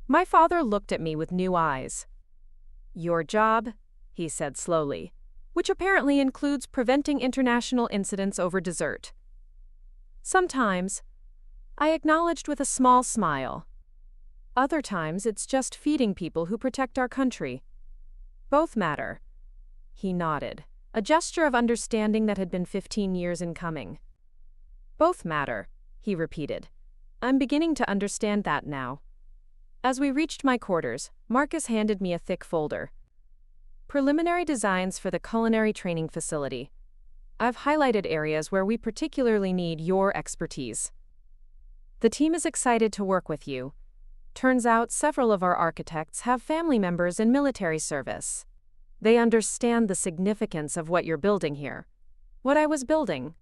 [SPEAKER 1] My father looked at me with new eyes. Your job, he said slowly, which apparently includes preventing international incidents over dessert. Sometimes, I acknowledged with a small smile. Other times it's just feeding people who protect our country. Both matter. He nodded, a gesture of understanding that had been 15 years in coming. Both matter, he repeated. I'm beginning to understand that now. As we reached my quarters, Marcus handed me a thick folder. Preliminary designs for the Culinary training facility. I've highlighted areas where we particularly need your expertise. The team is excited to work with you. Turns out several of our architects have family members in military service. They understand the significance of what you're building here. What I was building.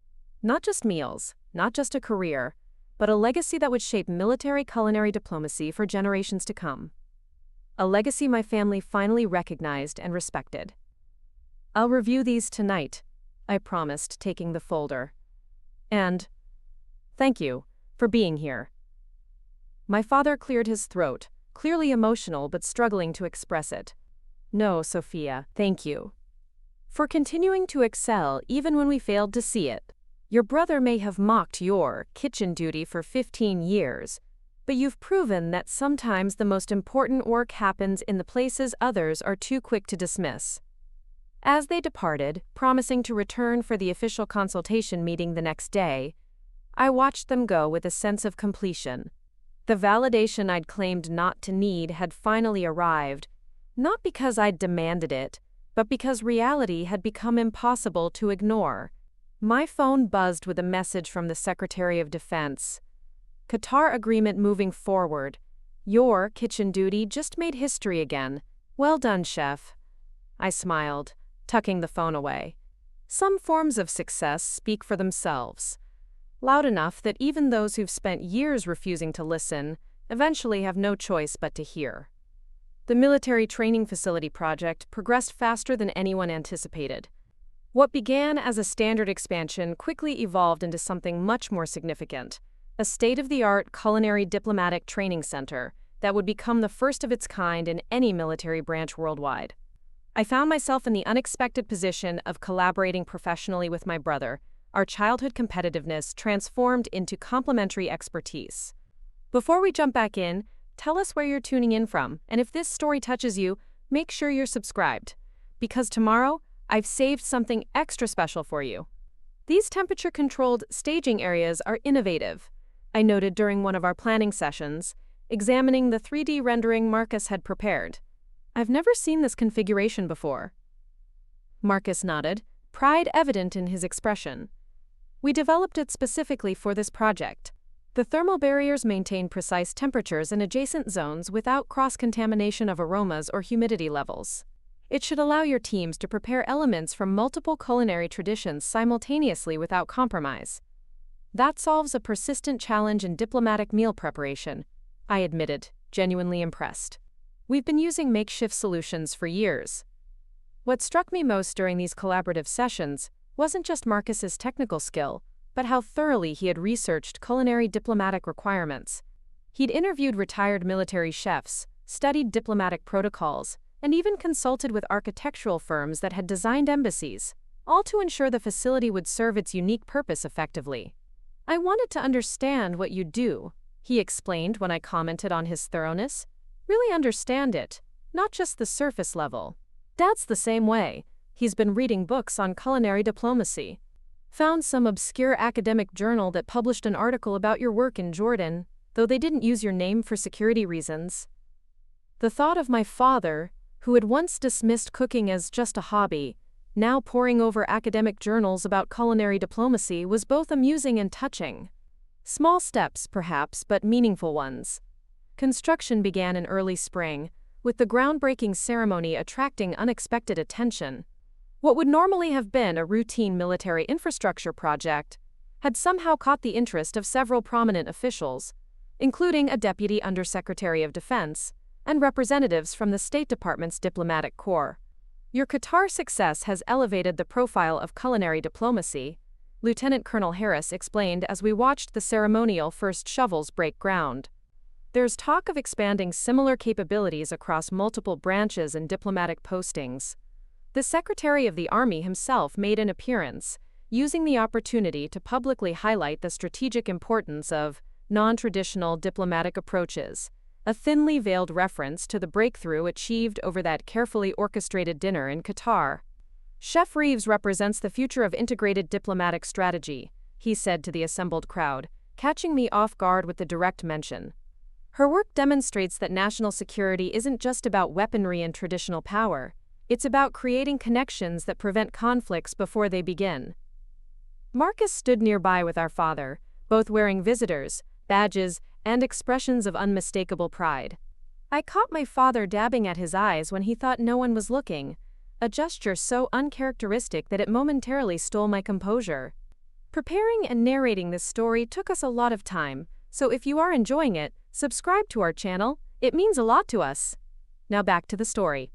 [SPEAKER 1] Not just meals, not just a career, but a legacy that would shape military culinary diplomacy for generations to come. A legacy my family finally recognized and respected. I'll review these tonight, I promised, taking the folder. And thank you for being here. My father cleared his throat, clearly emotional but struggling to express it. No, Sophia, thank you. For continuing to excel even when we failed to see it. Your brother may have mocked your kitchen duty for 15 years, but you've proven that sometimes the most important work happens in the places others are too quick to dismiss. As they departed, promising to return for the official consultation meeting the next day, I watched them go with a sense of completion. The validation I'd claimed not to need had finally arrived, not because I'd demanded it, but because reality had become impossible to ignore. My phone buzzed with a message from the Secretary of Defense. Qatar agreement moving forward. Your kitchen duty just made history again. Well done, Chef. I smiled, tucking the phone away. Some forms of success speak for themselves. Loud enough that even those who've spent years refusing to listen eventually have no choice but to hear. The military training facility project progressed faster than anyone anticipated. What began as a standard expansion quickly evolved into something much more significant, a state-of-the-art culinary diplomatic training center that would become the first of its kind in any military branch worldwide. I found myself in the unexpected position of collaborating professionally with my brother, our childhood competitiveness transformed into complementary expertise. Before we jump back in, tell us where you're tuning in from, and if this story touches you, make sure you're subscribed. Because tomorrow, I've saved something extra special for you. These temperature-controlled staging areas are innovative, I noted during one of our planning sessions, examining the 3D rendering Marcus had prepared. I've never seen this configuration before. Marcus nodded, pride evident in his expression. We developed it specifically for this project. The thermal barriers maintain precise temperatures in adjacent zones without cross-contamination of aromas or humidity levels. It should allow your teams to prepare elements from multiple culinary traditions simultaneously without compromise. That solves a persistent challenge in diplomatic meal preparation, I admitted, genuinely impressed. We've been using makeshift solutions for years. What struck me most during these collaborative sessions wasn't just Marcus's technical skill, but how thoroughly he had researched culinary diplomatic requirements. He'd interviewed retired military chefs, studied diplomatic protocols, and even consulted with architectural firms that had designed embassies, all to ensure the facility would serve its unique purpose effectively. I wanted to understand what you do, he explained when I commented on his thoroughness. Really understand it, not just the surface level. Dad's the same way. He's been reading books on culinary diplomacy. Found some obscure academic journal that published an article about your work in Jordan, though they didn't use your name for security reasons. The thought of my father, who had once dismissed cooking as just a hobby, now poring over academic journals about culinary diplomacy, was both amusing and touching. Small steps, perhaps, but meaningful ones. Construction began in early spring, with the groundbreaking ceremony attracting unexpected attention. What would normally have been a routine military infrastructure project had somehow caught the interest of several prominent officials, including a Deputy Undersecretary of Defense and representatives from the State Department's diplomatic corps. Your Qatar success has elevated the profile of culinary diplomacy, Lieutenant Colonel Harris explained as we watched the ceremonial first shovels break ground. There's talk of expanding similar capabilities across multiple branches and diplomatic postings. The Secretary of the Army himself made an appearance, using the opportunity to publicly highlight the strategic importance of non-traditional diplomatic approaches, a thinly veiled reference to the breakthrough achieved over that carefully orchestrated dinner in Qatar. Chef Reeves represents the future of integrated diplomatic strategy, he said to the assembled crowd, catching me off guard with the direct mention. Her work demonstrates that national security isn't just about weaponry and traditional power. It's about creating connections that prevent conflicts before they begin. Marcus stood nearby with our father, both wearing visitors, badges, and expressions of unmistakable pride. I caught my father dabbing at his eyes when he thought no one was looking, a gesture so uncharacteristic that it momentarily stole my composure. Preparing and narrating this story took us a lot of time, so if you are enjoying it, subscribe to our channel, it means a lot to us. Now back to the story.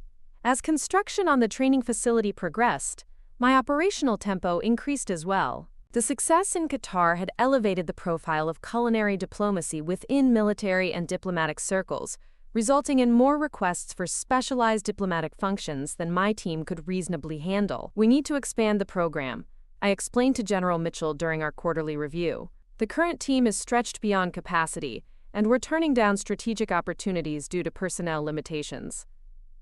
[SPEAKER 1] As construction on the training facility progressed, my operational tempo increased as well. The success in Qatar had elevated the profile of culinary diplomacy within military and diplomatic circles, resulting in more requests for specialized diplomatic functions than my team could reasonably handle. We need to expand the program, I explained to General Mitchell during our quarterly review. The current team is stretched beyond capacity, and we're turning down strategic opportunities due to personnel limitations.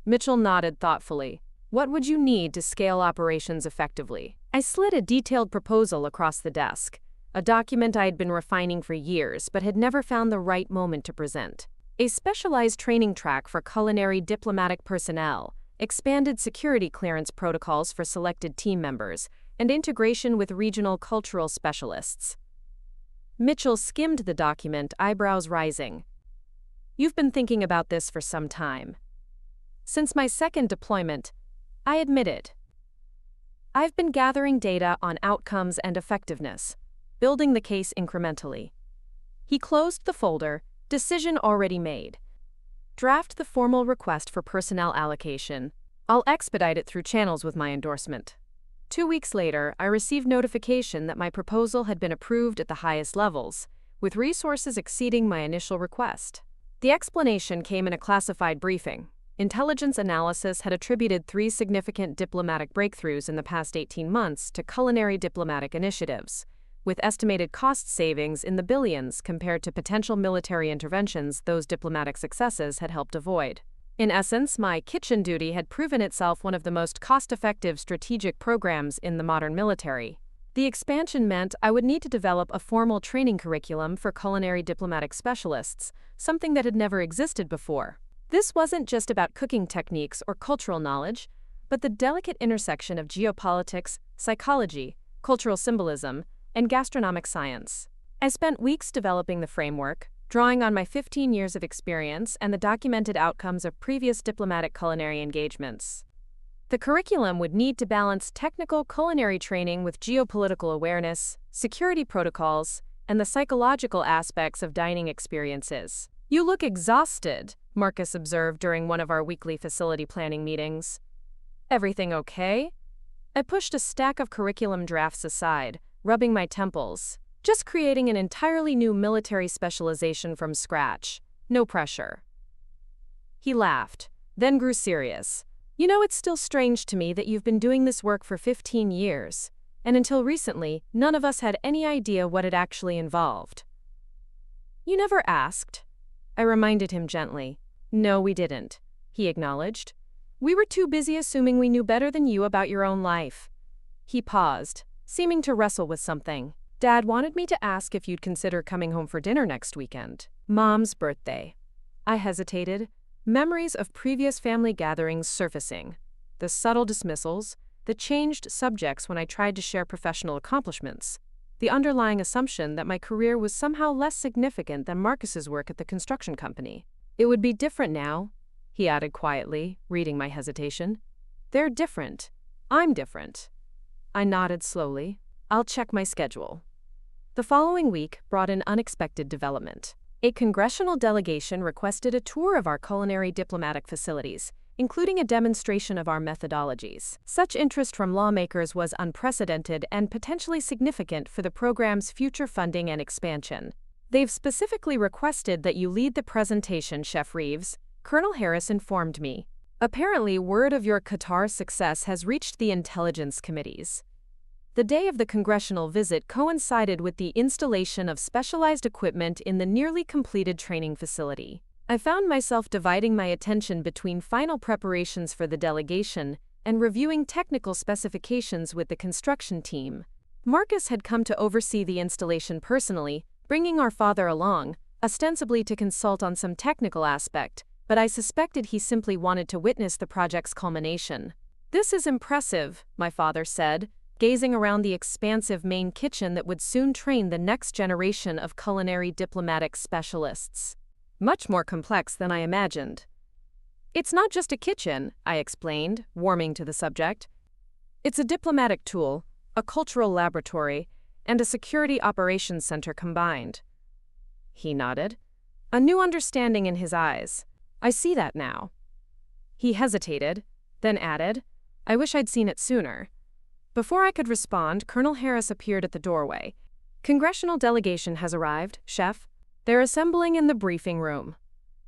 [SPEAKER 1] Mitchell nodded thoughtfully. What would you need to scale operations effectively? I slid a detailed proposal across the desk, a document I had been refining for years but had never found the right moment to present. A specialized training track for culinary diplomatic personnel, expanded security clearance protocols for selected team members, and integration with regional cultural specialists. Mitchell skimmed the document, eyebrows rising. You've been thinking about this for some time. Since my second deployment, I admitted. I've been gathering data on outcomes and effectiveness, building the case incrementally. He closed the folder, decision already made. Draft the formal request for personnel allocation. I'll expedite it through channels with my endorsement. 2 weeks later, I received notification that my proposal had been approved at the highest levels, with resources exceeding my initial request. The explanation came in a classified briefing. Intelligence analysis had attributed 3 significant diplomatic breakthroughs in the past 18 months to culinary diplomatic initiatives, with estimated cost savings in the billions compared to potential military interventions those diplomatic successes had helped avoid. In essence, my kitchen duty had proven itself one of the most cost-effective strategic programs in the modern military. The expansion meant I would need to develop a formal training curriculum for culinary diplomatic specialists, something that had never existed before. This wasn't just about cooking techniques or cultural knowledge, but the delicate intersection of geopolitics, psychology, cultural symbolism, and gastronomic science. I spent weeks developing the framework, drawing on my 15 years of experience and the documented outcomes of previous diplomatic culinary engagements. The curriculum would need to balance technical culinary training with geopolitical awareness, security protocols, and the psychological aspects of dining experiences. "You look exhausted," Marcus observed during one of our weekly facility planning meetings. "Everything okay?" I pushed a stack of curriculum drafts aside, rubbing my temples. Just creating an entirely new military specialization from scratch. No pressure. He laughed, then grew serious. "You know, it's still strange to me that you've been doing this work for 15 years, and until recently, none of us had any idea what it actually involved." "You never asked," I reminded him gently. "No, we didn't," he acknowledged. "We were too busy assuming we knew better than you about your own life." He paused, seeming to wrestle with something. "Dad wanted me to ask if you'd consider coming home for dinner next weekend." "Mom's birthday." I hesitated, memories of previous family gatherings surfacing. The subtle dismissals, the changed subjects when I tried to share professional accomplishments, the underlying assumption that my career was somehow less significant than Marcus's work at the construction company. "It would be different now," he added quietly, reading my hesitation. "They're different. I'm different." I nodded slowly. "I'll check my schedule." The following week brought an unexpected development. A congressional delegation requested a tour of our culinary diplomatic facilities, including a demonstration of our methodologies. Such interest from lawmakers was unprecedented and potentially significant for the program's future funding and expansion. "They've specifically requested that you lead the presentation, Chef Reeves," Colonel Harris informed me. "Apparently, word of your Qatar success has reached the intelligence committees." The day of the congressional visit coincided with the installation of specialized equipment in the nearly completed training facility. I found myself dividing my attention between final preparations for the delegation and reviewing technical specifications with the construction team. Marcus had come to oversee the installation personally, bringing our father along, ostensibly to consult on some technical aspect, but I suspected he simply wanted to witness the project's culmination. "This is impressive," my father said, gazing around the expansive main kitchen that would soon train the next generation of culinary diplomatic specialists. "Much more complex than I imagined." "It's not just a kitchen," I explained, warming to the subject. "It's a diplomatic tool, a cultural laboratory, and a security operations center combined." He nodded, a new understanding in his eyes. "I see that now." He hesitated, then added, "I wish I'd seen it sooner." Before I could respond, Colonel Harris appeared at the doorway. "Congressional delegation has arrived, Chef. They're assembling in the briefing room."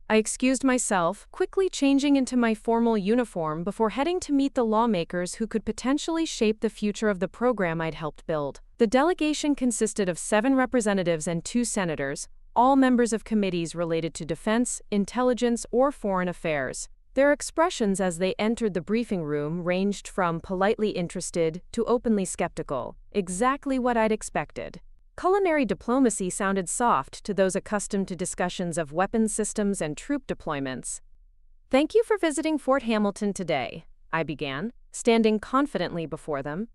[SPEAKER 1] I excused myself, quickly changing into my formal uniform before heading to meet the lawmakers who could potentially shape the future of the program I'd helped build. The delegation consisted of 7 representatives and 2 senators, all members of committees related to defense, intelligence, or foreign affairs. Their expressions as they entered the briefing room ranged from politely interested to openly skeptical, exactly what I'd expected. Culinary diplomacy sounded soft to those accustomed to discussions of weapons systems and troop deployments. "Thank you for visiting Fort Hamilton today," I began, standing confidently before them.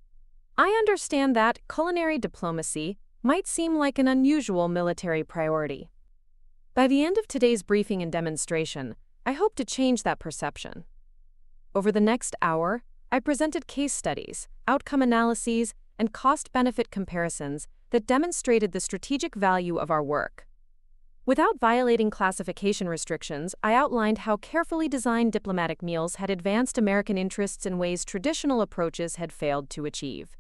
[SPEAKER 1] "I understand that culinary diplomacy might seem like an unusual military priority. By the end of today's briefing and demonstration, I hope to change that perception." Over the next hour, I presented case studies, outcome analyses, and cost-benefit comparisons that demonstrated the strategic value of our work. Without violating classification restrictions, I outlined how carefully designed diplomatic meals had advanced American interests in ways traditional approaches had failed to achieve.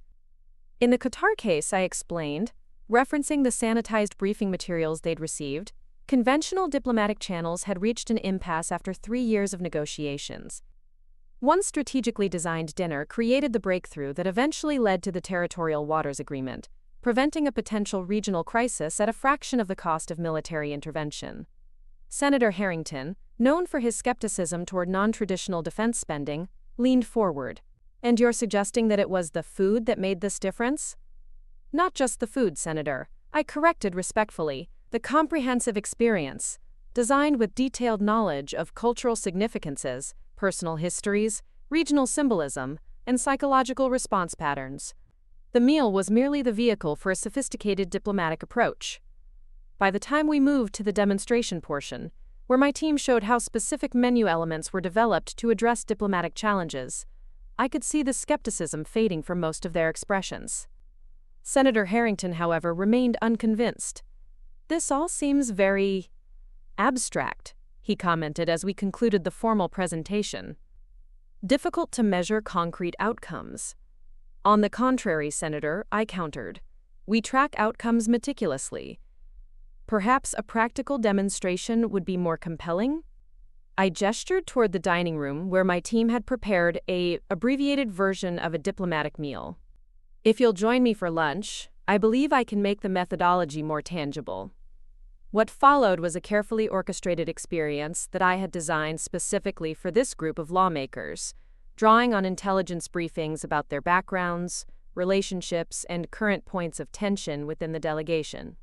[SPEAKER 1] In the Qatar case, I explained, referencing the sanitized briefing materials they'd received, conventional diplomatic channels had reached an impasse after 3 years of negotiations. One strategically designed dinner created the breakthrough that eventually led to the Territorial Waters Agreement, preventing a potential regional crisis at a fraction of the cost of military intervention. Senator Harrington, known for his skepticism toward non-traditional defense spending, leaned forward. "And you're suggesting that it was the food that made this difference?" "Not just the food, Senator," I corrected respectfully, "the comprehensive experience, designed with detailed knowledge of cultural significances, personal histories, regional symbolism, and psychological response patterns. The meal was merely the vehicle for a sophisticated diplomatic approach." By the time we moved to the demonstration portion, where my team showed how specific menu elements were developed to address diplomatic challenges, I could see the skepticism fading from most of their expressions. Senator Harrington, however, remained unconvinced. "This all seems very abstract," he commented as we concluded the formal presentation. "Difficult to measure concrete outcomes." "On the contrary, Senator," I countered, "we track outcomes meticulously. Perhaps a practical demonstration would be more compelling?" I gestured toward the dining room where my team had prepared an abbreviated version of a diplomatic meal. "If you'll join me for lunch, I believe I can make the methodology more tangible." What followed was a carefully orchestrated experience that I had designed specifically for this group of lawmakers, drawing on intelligence briefings about their backgrounds, relationships, and current points of tension within the delegation.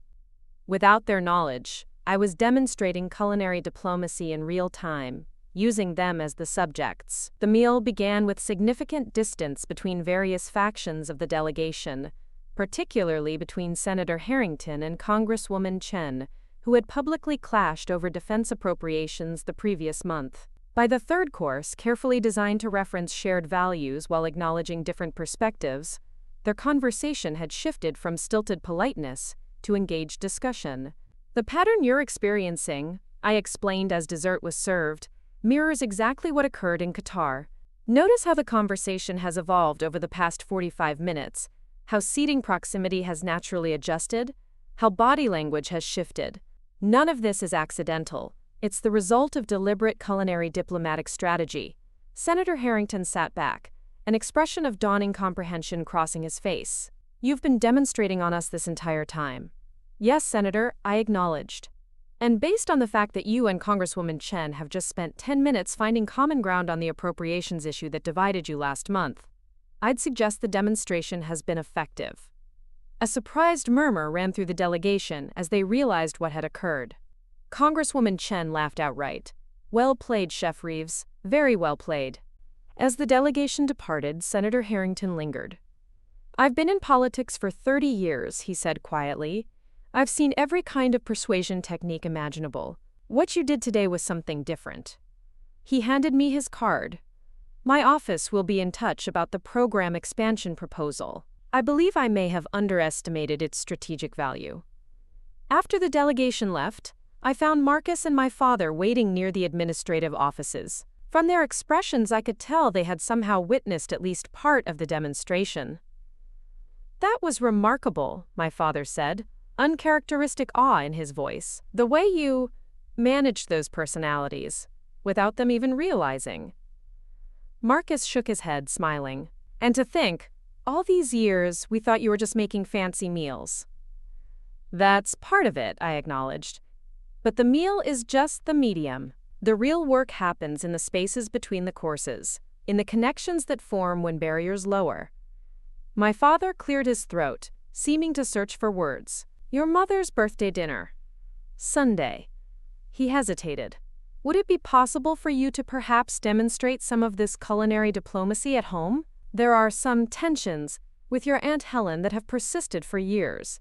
[SPEAKER 1] Without their knowledge, I was demonstrating culinary diplomacy in real time, using them as the subjects. The meal began with significant distance between various factions of the delegation, particularly between Senator Harrington and Congresswoman Chen, who had publicly clashed over defense appropriations the previous month. By the third course, carefully designed to reference shared values while acknowledging different perspectives, their conversation had shifted from stilted politeness to engaged discussion. "The pattern you're experiencing," I explained as dessert was served, "mirrors exactly what occurred in Qatar. Notice how the conversation has evolved over the past 45 minutes, how seating proximity has naturally adjusted, how body language has shifted. None of this is accidental. It's the result of deliberate culinary diplomatic strategy." Senator Harrington sat back, an expression of dawning comprehension crossing his face. "You've been demonstrating on us this entire time." "Yes, Senator," I acknowledged. "And based on the fact that you and Congresswoman Chen have just spent 10 minutes finding common ground on the appropriations issue that divided you last month, I'd suggest the demonstration has been effective." A surprised murmur ran through the delegation as they realized what had occurred. Congresswoman Chen laughed outright. "Well played, Chef Reeves. Very well played." As the delegation departed, Senator Harrington lingered. "I've been in politics for 30 years, he said quietly. "I've seen every kind of persuasion technique imaginable. What you did today was something different." He handed me his card. "My office will be in touch about the program expansion proposal. I believe I may have underestimated its strategic value." After the delegation left, I found Marcus and my father waiting near the administrative offices. From their expressions, I could tell they had somehow witnessed at least part of the demonstration. "That was remarkable," my father said, uncharacteristic awe in his voice. "The way you managed those personalities, without them even realizing." Marcus shook his head, smiling. "And to think, all these years we thought you were just making fancy meals." "That's part of it," I acknowledged. "But the meal is just the medium. The real work happens in the spaces between the courses, in the connections that form when barriers lower." My father cleared his throat, seeming to search for words. "Your mother's birthday dinner. Sunday." He hesitated. "Would it be possible for you to perhaps demonstrate some of this culinary diplomacy at home? There are some tensions with your Aunt Helen that have persisted for years."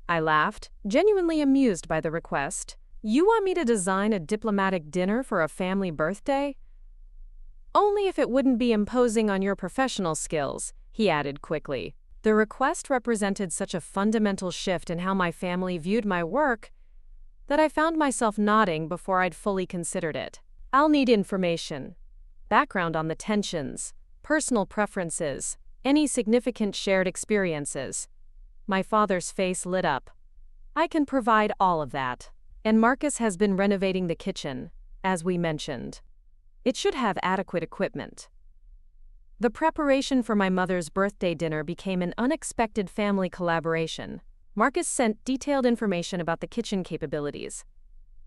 [SPEAKER 1] I laughed, genuinely amused by the request. "You want me to design a diplomatic dinner for a family birthday?" "Only if it wouldn't be imposing on your professional skills," he added quickly. The request represented such a fundamental shift in how my family viewed my work that I found myself nodding before I'd fully considered it. I'll need information. Background on the tensions, personal preferences, any significant shared experiences. My father's face lit up. I can provide all of that. And Marcus has been renovating the kitchen, as we mentioned. It should have adequate equipment. The preparation for my mother's birthday dinner became an unexpected family collaboration. Marcus sent detailed information about the kitchen capabilities.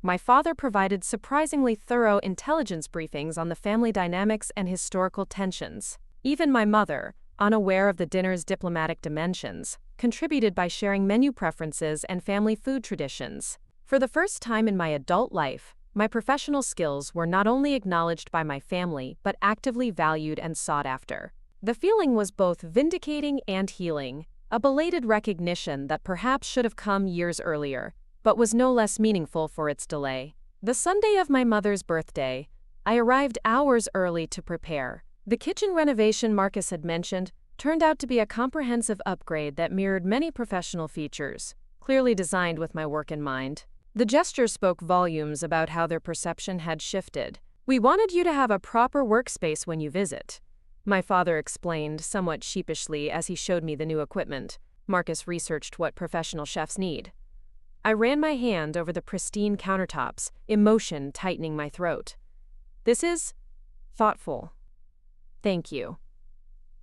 [SPEAKER 1] My father provided surprisingly thorough intelligence briefings on the family dynamics and historical tensions. Even my mother, unaware of the dinner's diplomatic dimensions, contributed by sharing menu preferences and family food traditions. For the first time in my adult life, my professional skills were not only acknowledged by my family but actively valued and sought after. The feeling was both vindicating and healing, a belated recognition that perhaps should have come years earlier, but was no less meaningful for its delay. The Sunday of my mother's birthday, I arrived hours early to prepare. The kitchen renovation Marcus had mentioned turned out to be a comprehensive upgrade that mirrored many professional features, clearly designed with my work in mind. The gesture spoke volumes about how their perception had shifted. "We wanted you to have a proper workspace when you visit," my father explained somewhat sheepishly as he showed me the new equipment. Marcus researched what professional chefs need. I ran my hand over the pristine countertops, emotion tightening my throat. "This is thoughtful. Thank you.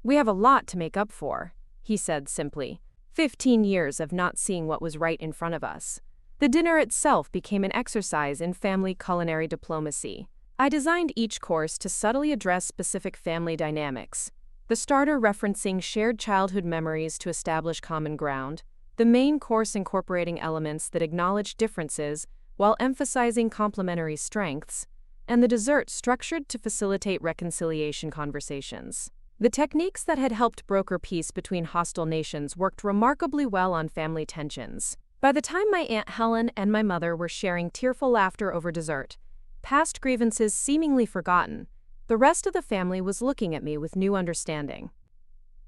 [SPEAKER 1] We have a lot to make up for," he said simply. 15 years of not seeing what was right in front of us. The dinner itself became an exercise in family culinary diplomacy. I designed each course to subtly address specific family dynamics, the starter referencing shared childhood memories to establish common ground, the main course incorporating elements that acknowledge differences while emphasizing complementary strengths, and the dessert structured to facilitate reconciliation conversations. The techniques that had helped broker peace between hostile nations worked remarkably well on family tensions. By the time my Aunt Helen and my mother were sharing tearful laughter over dessert, past grievances seemingly forgotten, the rest of the family was looking at me with new understanding.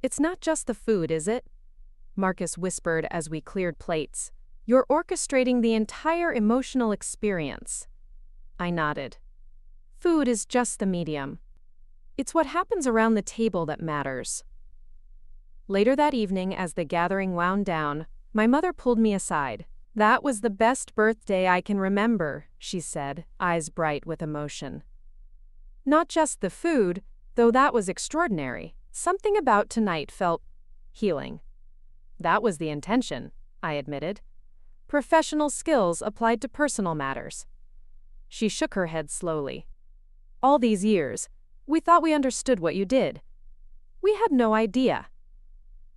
[SPEAKER 1] "It's not just the food, is it?" Marcus whispered as we cleared plates. "You're orchestrating the entire emotional experience." I nodded. "Food is just the medium. It's what happens around the table that matters." Later that evening, as the gathering wound down, my mother pulled me aside. "That was the best birthday I can remember," she said, eyes bright with emotion. "Not just the food, though that was extraordinary. Something about tonight felt healing." "That was the intention," I admitted. "Professional skills applied to personal matters." She shook her head slowly. "All these years, we thought we understood what you did. We had no idea."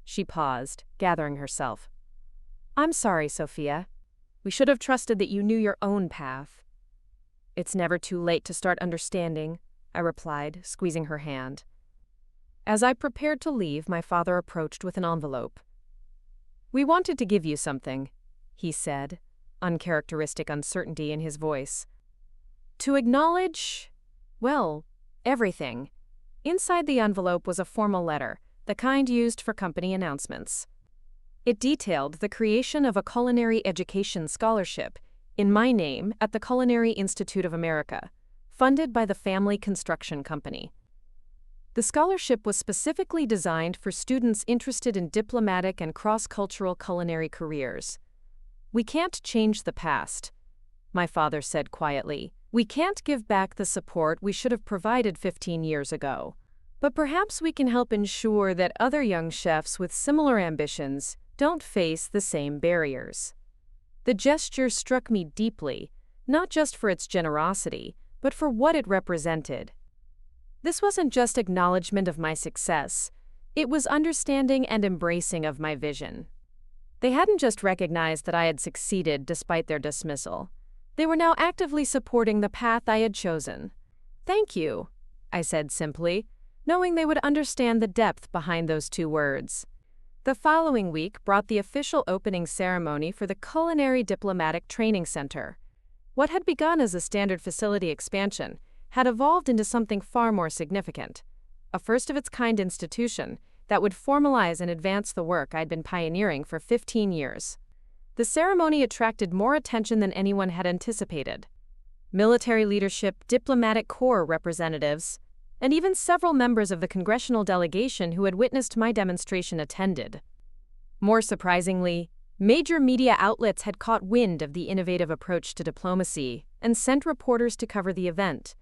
[SPEAKER 1] She paused, gathering herself. "I'm sorry, Sophia. We should have trusted that you knew your own path." "It's never too late to start understanding," I replied, squeezing her hand. As I prepared to leave, my father approached with an envelope. "We wanted to give you something," he said, uncharacteristic uncertainty in his voice. "To acknowledge, well, everything." Inside the envelope was a formal letter, the kind used for company announcements. It detailed the creation of a culinary education scholarship in my name at the Culinary Institute of America, funded by the family construction company. The scholarship was specifically designed for students interested in diplomatic and cross-cultural culinary careers. "We can't change the past," my father said quietly. "We can't give back the support we should have provided 15 years ago. But perhaps we can help ensure that other young chefs with similar ambitions don't face the same barriers." The gesture struck me deeply, not just for its generosity, but for what it represented. This wasn't just acknowledgement of my success, it was understanding and embracing of my vision. They hadn't just recognized that I had succeeded despite their dismissal. They were now actively supporting the path I had chosen. "Thank you," I said simply, knowing they would understand the depth behind those two words. The following week brought the official opening ceremony for the Culinary Diplomatic Training Center. What had begun as a standard facility expansion had evolved into something far more significant, a first-of-its-kind institution that would formalize and advance the work I'd been pioneering for 15 years. The ceremony attracted more attention than anyone had anticipated. Military leadership, diplomatic corps representatives, and even several members of the congressional delegation who had witnessed my demonstration attended. More surprisingly, major media outlets had caught wind of the innovative approach to diplomacy and sent reporters to cover the event.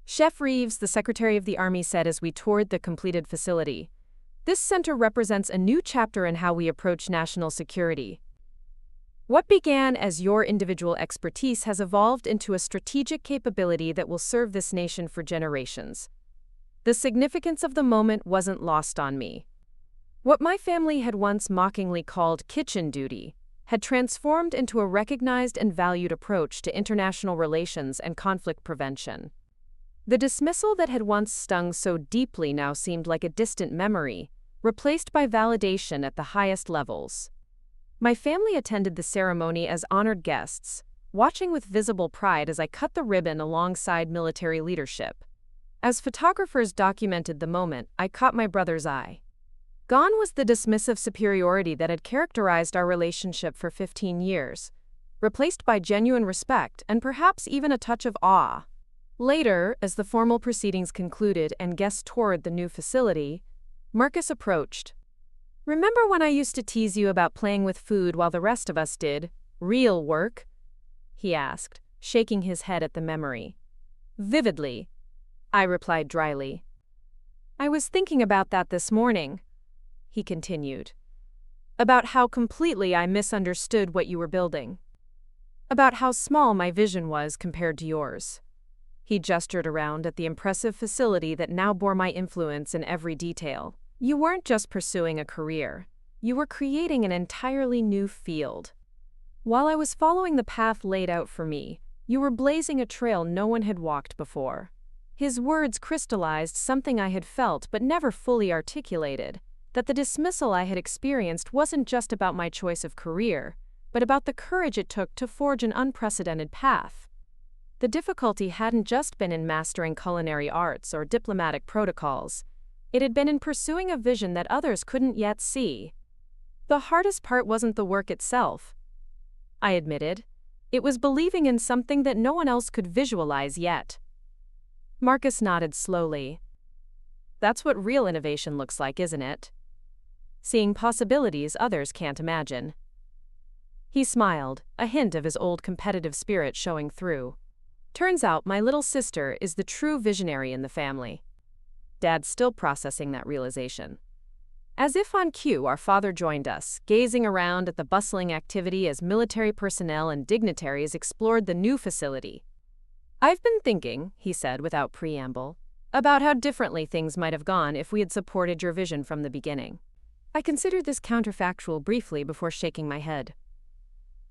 [SPEAKER 1] Chef Reeves, the Secretary of the Army, said as we toured the completed facility, "This center represents a new chapter in how we approach national security. What began as your individual expertise has evolved into a strategic capability that will serve this nation for generations." The significance of the moment wasn't lost on me. What my family had once mockingly called kitchen duty had transformed into a recognized and valued approach to international relations and conflict prevention. The dismissal that had once stung so deeply now seemed like a distant memory, replaced by validation at the highest levels. My family attended the ceremony as honored guests, watching with visible pride as I cut the ribbon alongside military leadership. As photographers documented the moment, I caught my brother's eye. Gone was the dismissive superiority that had characterized our relationship for 15 years, replaced by genuine respect and perhaps even a touch of awe. Later, as the formal proceedings concluded and guests toured the new facility, Marcus approached. "Remember when I used to tease you about playing with food while the rest of us did real work?" he asked, shaking his head at the memory. "Vividly," I replied dryly. "I was thinking about that this morning," he continued. "About how completely I misunderstood what you were building. About how small my vision was compared to yours." He gestured around at the impressive facility that now bore my influence in every detail. "You weren't just pursuing a career. You were creating an entirely new field. While I was following the path laid out for me, you were blazing a trail no one had walked before." His words crystallized something I had felt but never fully articulated, that the dismissal I had experienced wasn't just about my choice of career, but about the courage it took to forge an unprecedented path. The difficulty hadn't just been in mastering culinary arts or diplomatic protocols. It had been in pursuing a vision that others couldn't yet see. The hardest part wasn't the work itself, I admitted. It was believing in something that no one else could visualize yet. Marcus nodded slowly. "That's what real innovation looks like, isn't it? Seeing possibilities others can't imagine." He smiled, a hint of his old competitive spirit showing through. "Turns out my little sister is the true visionary in the family." Dad's still processing that realization. As if on cue, our father joined us, gazing around at the bustling activity as military personnel and dignitaries explored the new facility. "I've been thinking," he said without preamble, "about how differently things might have gone if we had supported your vision from the beginning." I considered this counterfactual briefly before shaking my head.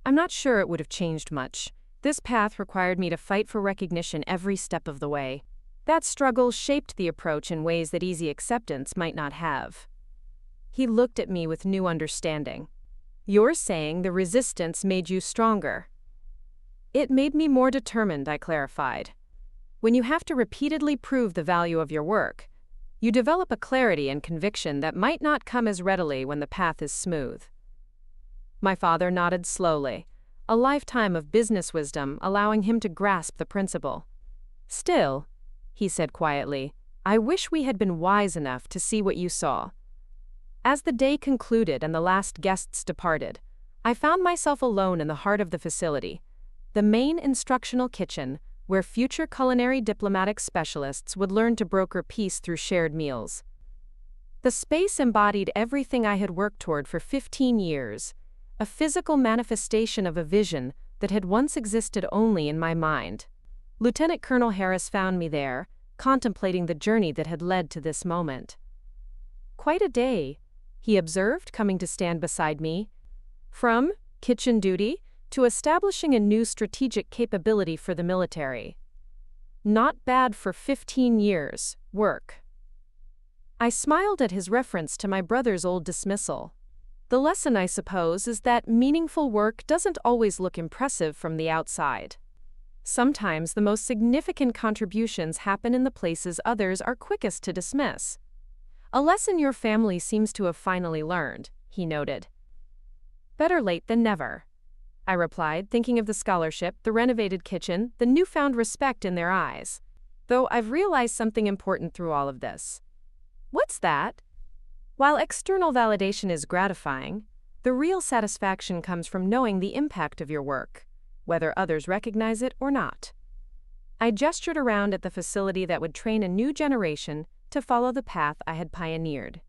[SPEAKER 1] "I'm not sure it would have changed much. This path required me to fight for recognition every step of the way. That struggle shaped the approach in ways that easy acceptance might not have." He looked at me with new understanding. "You're saying the resistance made you stronger?" "It made me more determined," I clarified. "When you have to repeatedly prove the value of your work, you develop a clarity and conviction that might not come as readily when the path is smooth." My father nodded slowly, a lifetime of business wisdom allowing him to grasp the principle. "Still," he said quietly, "I wish we had been wise enough to see what you saw." As the day concluded and the last guests departed, I found myself alone in the heart of the facility, the main instructional kitchen, where future culinary diplomatic specialists would learn to broker peace through shared meals. The space embodied everything I had worked toward for 15 years, a physical manifestation of a vision that had once existed only in my mind. Lieutenant Colonel Harris found me there, contemplating the journey that had led to this moment. "Quite a day," he observed, coming to stand beside me. "From kitchen duty to establishing a new strategic capability for the military. Not bad for 15 years, work." I smiled at his reference to my brother's old dismissal. The lesson, I suppose, is that meaningful work doesn't always look impressive from the outside. Sometimes the most significant contributions happen in the places others are quickest to dismiss. "A lesson your family seems to have finally learned," he noted. "Better late than never," I replied, thinking of the scholarship, the renovated kitchen, the newfound respect in their eyes. Though I've realized something important through all of this. What's that? While external validation is gratifying, the real satisfaction comes from knowing the impact of your work, whether others recognize it or not. I gestured around at the facility that would train a new generation to follow the path I had pioneered.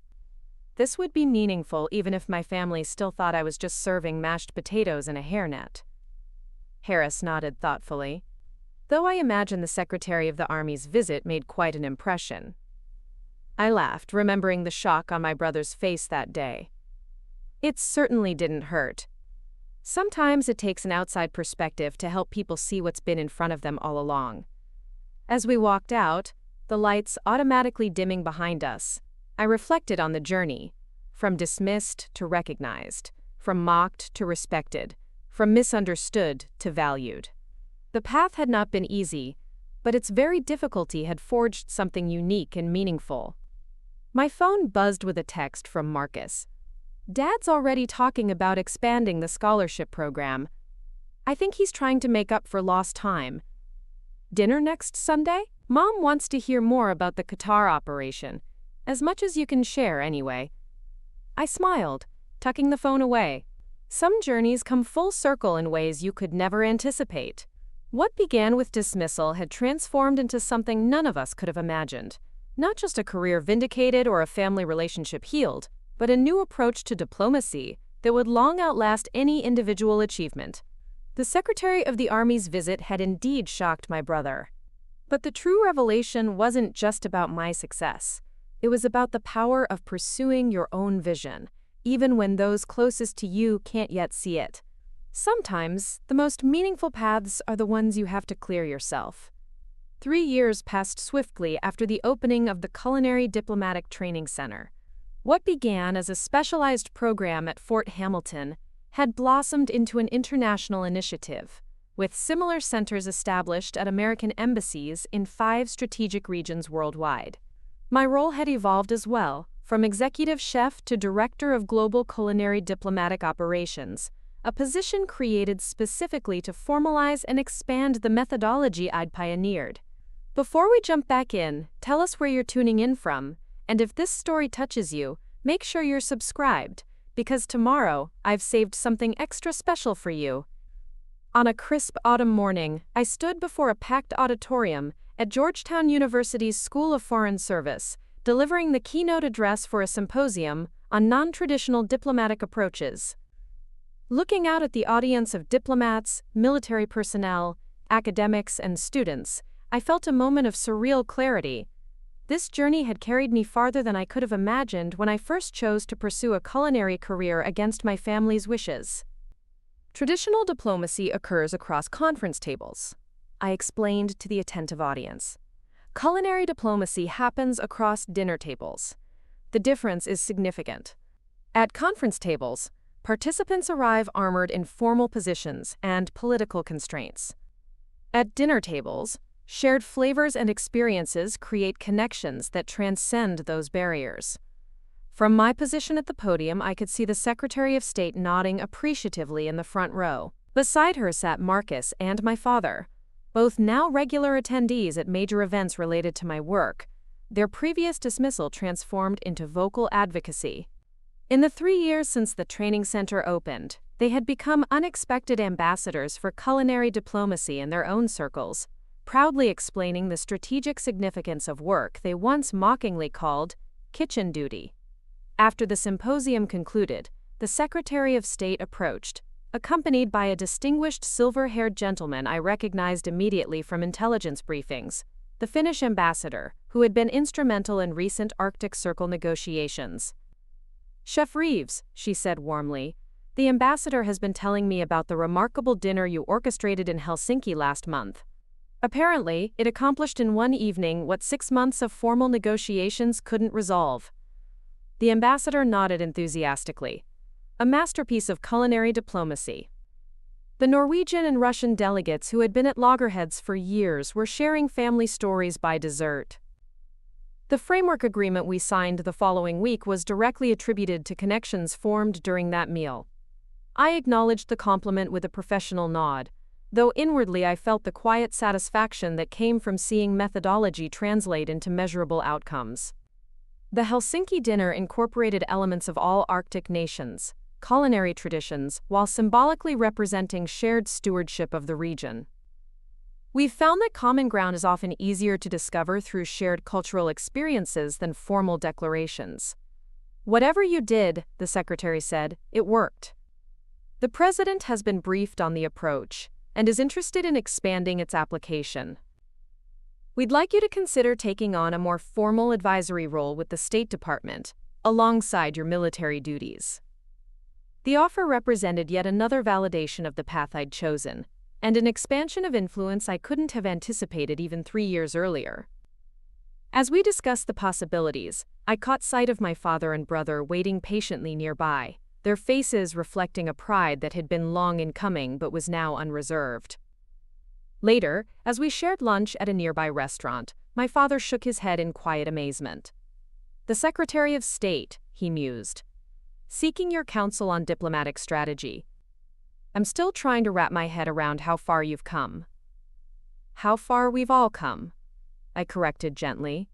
[SPEAKER 1] This would be meaningful even if my family still thought I was just serving mashed potatoes in a hairnet. Harris nodded thoughtfully, though I imagine the Secretary of the Army's visit made quite an impression. I laughed, remembering the shock on my brother's face that day. It certainly didn't hurt. Sometimes it takes an outside perspective to help people see what's been in front of them all along. As we walked out, the lights automatically dimming behind us, I reflected on the journey, from dismissed to recognized, from mocked to respected, from misunderstood to valued. The path had not been easy, but its very difficulty had forged something unique and meaningful. My phone buzzed with a text from Marcus. "Dad's already talking about expanding the scholarship program. I think he's trying to make up for lost time. Dinner next Sunday? Mom wants to hear more about the Qatar operation. As much as you can share, anyway." I smiled, tucking the phone away. Some journeys come full circle in ways you could never anticipate. What began with dismissal had transformed into something none of us could have imagined. Not just a career vindicated or a family relationship healed, but a new approach to diplomacy that would long outlast any individual achievement. The Secretary of the Army's visit had indeed shocked my brother. But the true revelation wasn't just about my success. It was about the power of pursuing your own vision, even when those closest to you can't yet see it. Sometimes, the most meaningful paths are the ones you have to clear yourself. 3 years passed swiftly after the opening of the Culinary Diplomatic Training Center. What began as a specialized program at Fort Hamilton had blossomed into an international initiative, with similar centers established at American embassies in 5 strategic regions worldwide. My role had evolved as well, from executive chef to director of global culinary diplomatic operations, a position created specifically to formalize and expand the methodology I'd pioneered. Before we jump back in, tell us where you're tuning in from, and if this story touches you, make sure you're subscribed, because tomorrow I've saved something extra special for you. On a crisp autumn morning, I stood before a packed auditorium at Georgetown University's School of Foreign Service, delivering the keynote address for a symposium on non-traditional diplomatic approaches. Looking out at the audience of diplomats, military personnel, academics, and students, I felt a moment of surreal clarity. This journey had carried me farther than I could have imagined when I first chose to pursue a culinary career against my family's wishes. Traditional diplomacy occurs across conference tables, I explained to the attentive audience. Culinary diplomacy happens across dinner tables. The difference is significant. At conference tables, participants arrive armored in formal positions and political constraints. At dinner tables, shared flavors and experiences create connections that transcend those barriers. From my position at the podium, I could see the Secretary of State nodding appreciatively in the front row. Beside her sat Marcus and my father, both now regular attendees at major events related to my work, their previous dismissal transformed into vocal advocacy. In the 3 years since the training center opened, they had become unexpected ambassadors for culinary diplomacy in their own circles, proudly explaining the strategic significance of work they once mockingly called kitchen duty. After the symposium concluded, the Secretary of State approached, accompanied by a distinguished silver-haired gentleman I recognized immediately from intelligence briefings, the Finnish ambassador, who had been instrumental in recent Arctic Circle negotiations. "Chef Reeves," she said warmly, "the ambassador has been telling me about the remarkable dinner you orchestrated in Helsinki last month. Apparently, it accomplished in one evening what 6 months of formal negotiations couldn't resolve." The ambassador nodded enthusiastically. A masterpiece of culinary diplomacy. The Norwegian and Russian delegates who had been at loggerheads for years were sharing family stories by dessert. The framework agreement we signed the following week was directly attributed to connections formed during that meal. I acknowledged the compliment with a professional nod, though inwardly I felt the quiet satisfaction that came from seeing methodology translate into measurable outcomes. The Helsinki dinner incorporated elements of all Arctic nations, culinary traditions, while symbolically representing shared stewardship of the region. We've found that common ground is often easier to discover through shared cultural experiences than formal declarations. Whatever you did, the secretary said, it worked. The president has been briefed on the approach and is interested in expanding its application. We'd like you to consider taking on a more formal advisory role with the State Department, alongside your military duties. The offer represented yet another validation of the path I'd chosen, and an expansion of influence I couldn't have anticipated even 3 years earlier. As we discussed the possibilities, I caught sight of my father and brother waiting patiently nearby, their faces reflecting a pride that had been long in coming but was now unreserved. Later, as we shared lunch at a nearby restaurant, my father shook his head in quiet amazement. "The Secretary of State," he mused, "seeking your counsel on diplomatic strategy. I'm still trying to wrap my head around how far you've come." "How far we've all come," I corrected gently.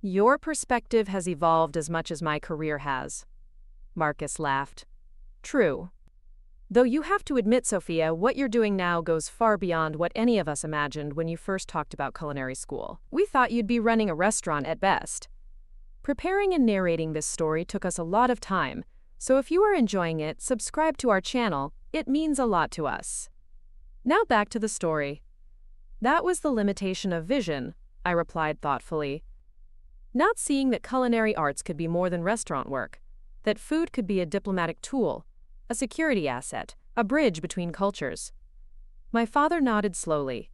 [SPEAKER 1] "Your perspective has evolved as much as my career has." Marcus laughed. "True. Though you have to admit, Sophia, what you're doing now goes far beyond what any of us imagined when you first talked about culinary school. We thought you'd be running a restaurant at best." Preparing and narrating this story took us a lot of time, so if you are enjoying it, subscribe to our channel. It means a lot to us. Now back to the story. "That was the limitation of vision," I replied thoughtfully. "Not seeing that culinary arts could be more than restaurant work, that food could be a diplomatic tool, a security asset, a bridge between cultures." My father nodded slowly.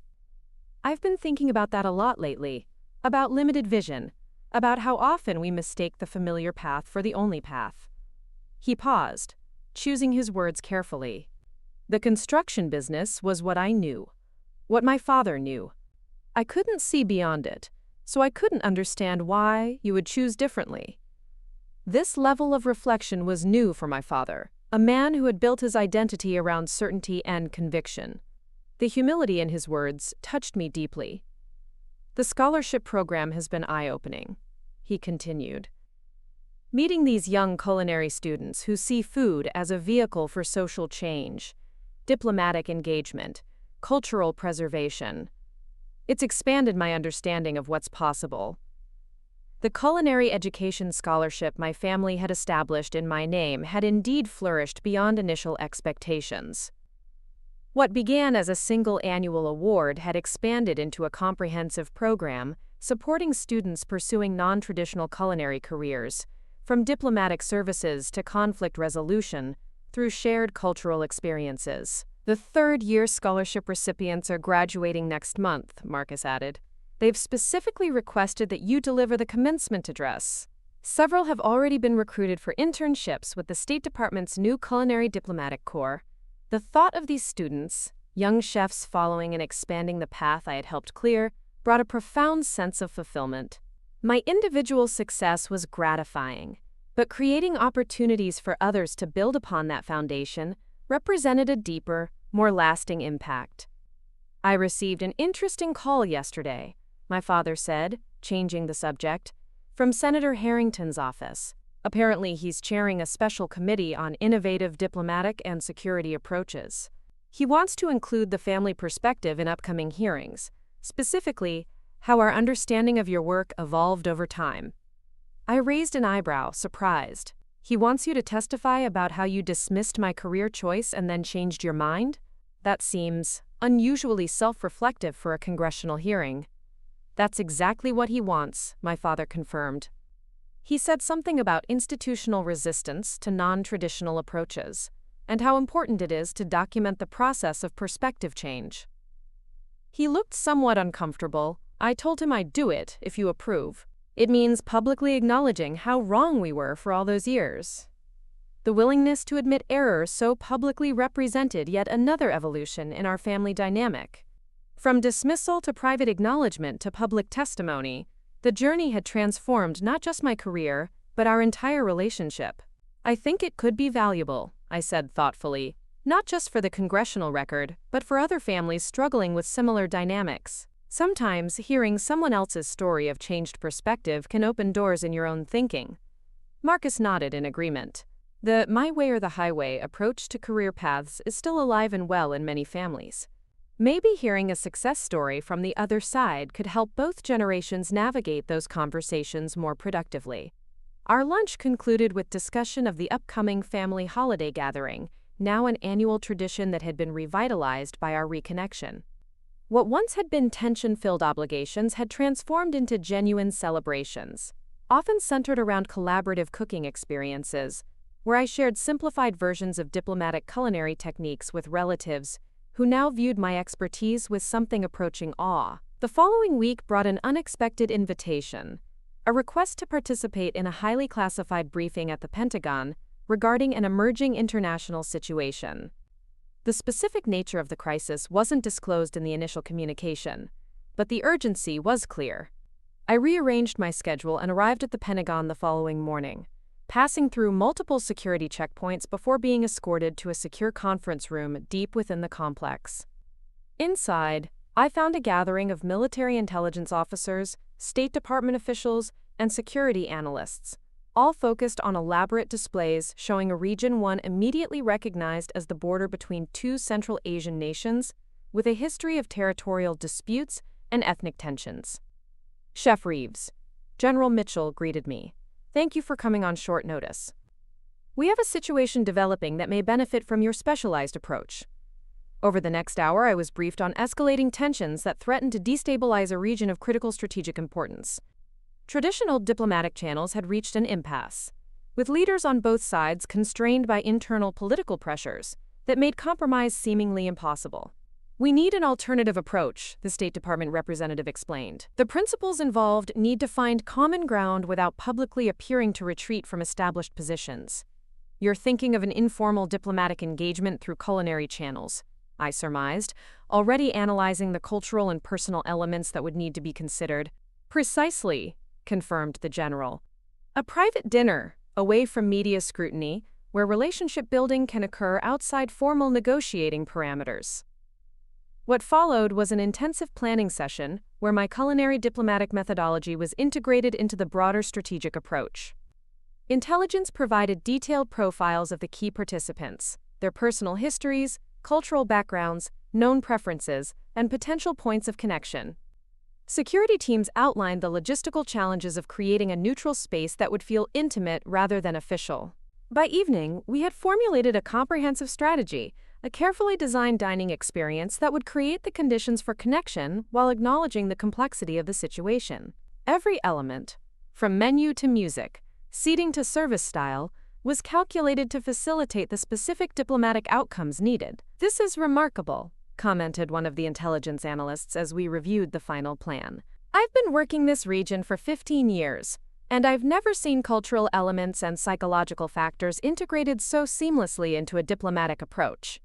[SPEAKER 1] "I've been thinking about that a lot lately, about limited vision, about how often we mistake the familiar path for the only path." He paused, choosing his words carefully. "The construction business was what I knew, what my father knew. I couldn't see beyond it, so I couldn't understand why you would choose differently." This level of reflection was new for my father, a man who had built his identity around certainty and conviction. The humility in his words touched me deeply. "The scholarship program has been eye-opening," he continued. "Meeting these young culinary students who see food as a vehicle for social change, diplomatic engagement, cultural preservation. It's expanded my understanding of what's possible. The culinary education scholarship my family had established in my name had indeed flourished beyond initial expectations. What began as a single annual award had expanded into a comprehensive program supporting students pursuing non-traditional culinary careers, from diplomatic services to conflict resolution, through shared cultural experiences. The third-year scholarship recipients are graduating next month," Marcus added. "They've specifically requested that you deliver the commencement address. Several have already been recruited for internships with the State Department's new Culinary Diplomatic Corps." The thought of these students, young chefs following and expanding the path I had helped clear, brought a profound sense of fulfillment. My individual success was gratifying, but creating opportunities for others to build upon that foundation represented a deeper, more lasting impact. "I received an interesting call yesterday," my father said, changing the subject, "from Senator Harrington's office. Apparently he's chairing a special committee on innovative diplomatic and security approaches. He wants to include the family perspective in upcoming hearings, specifically how our understanding of your work evolved over time." I raised an eyebrow, surprised. "He wants you to testify about how you dismissed my career choice and then changed your mind? That seems unusually self-reflective for a congressional hearing." "That's exactly what he wants," my father confirmed. He said something about institutional resistance to non-traditional approaches, and how important it is to document the process of perspective change. He looked somewhat uncomfortable. I told him I'd do it if you approve. It means publicly acknowledging how wrong we were for all those years. The willingness to admit error so publicly represented yet another evolution in our family dynamic. From dismissal to private acknowledgement to public testimony, the journey had transformed not just my career, but our entire relationship. I think it could be valuable, I said thoughtfully, not just for the congressional record, but for other families struggling with similar dynamics. Sometimes hearing someone else's story of changed perspective can open doors in your own thinking. Marcus nodded in agreement. The my way or the highway approach to career paths is still alive and well in many families. Maybe hearing a success story from the other side could help both generations navigate those conversations more productively. Our lunch concluded with discussion of the upcoming family holiday gathering, now an annual tradition that had been revitalized by our reconnection. What once had been tension-filled obligations had transformed into genuine celebrations, often centered around collaborative cooking experiences, where I shared simplified versions of diplomatic culinary techniques with relatives who now viewed my expertise with something approaching awe. The following week brought an unexpected invitation, a request to participate in a highly classified briefing at the Pentagon regarding an emerging international situation. The specific nature of the crisis wasn't disclosed in the initial communication, but the urgency was clear. I rearranged my schedule and arrived at the Pentagon the following morning, passing through multiple security checkpoints before being escorted to a secure conference room deep within the complex. Inside, I found a gathering of military intelligence officers, State Department officials, and security analysts, all focused on elaborate displays showing a region one immediately recognized as the border between two Central Asian nations, with a history of territorial disputes and ethnic tensions. Chef Reeves, General Mitchell greeted me. Thank you for coming on short notice. We have a situation developing that may benefit from your specialized approach. Over the next hour, I was briefed on escalating tensions that threaten to destabilize a region of critical strategic importance. Traditional diplomatic channels had reached an impasse, with leaders on both sides constrained by internal political pressures that made compromise seemingly impossible. We need an alternative approach, the State Department representative explained. The principals involved need to find common ground without publicly appearing to retreat from established positions. You're thinking of an informal diplomatic engagement through culinary channels, I surmised, already analyzing the cultural and personal elements that would need to be considered. Precisely, confirmed the general. A private dinner, away from media scrutiny, where relationship building can occur outside formal negotiating parameters. What followed was an intensive planning session where my culinary diplomatic methodology was integrated into the broader strategic approach. Intelligence provided detailed profiles of the key participants, their personal histories, cultural backgrounds, known preferences, and potential points of connection. Security teams outlined the logistical challenges of creating a neutral space that would feel intimate rather than official. By evening, we had formulated a comprehensive strategy, a carefully designed dining experience that would create the conditions for connection while acknowledging the complexity of the situation. Every element, from menu to music, seating to service style, was calculated to facilitate the specific diplomatic outcomes needed. This is remarkable, commented one of the intelligence analysts as we reviewed the final plan. I've been working this region for 15 years, and I've never seen cultural elements and psychological factors integrated so seamlessly into a diplomatic approach.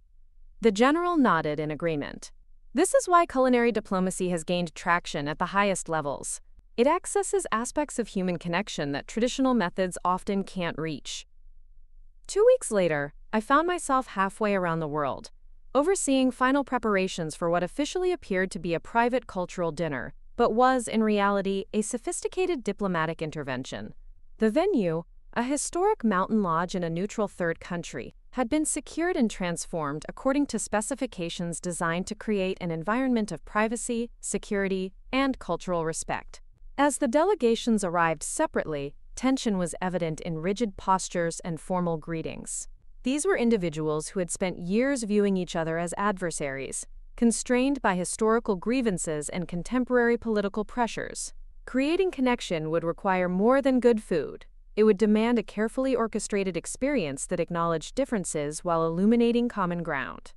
[SPEAKER 1] The general nodded in agreement. This is why culinary diplomacy has gained traction at the highest levels. It accesses aspects of human connection that traditional methods often can't reach. 2 weeks later, I found myself halfway around the world, overseeing final preparations for what officially appeared to be a private cultural dinner, but was, in reality, a sophisticated diplomatic intervention. The venue, a historic mountain lodge in a neutral third country, had been secured and transformed according to specifications designed to create an environment of privacy, security, and cultural respect. As the delegations arrived separately, tension was evident in rigid postures and formal greetings. These were individuals who had spent years viewing each other as adversaries, constrained by historical grievances and contemporary political pressures. Creating connection would require more than good food. It would demand a carefully orchestrated experience that acknowledged differences while illuminating common ground.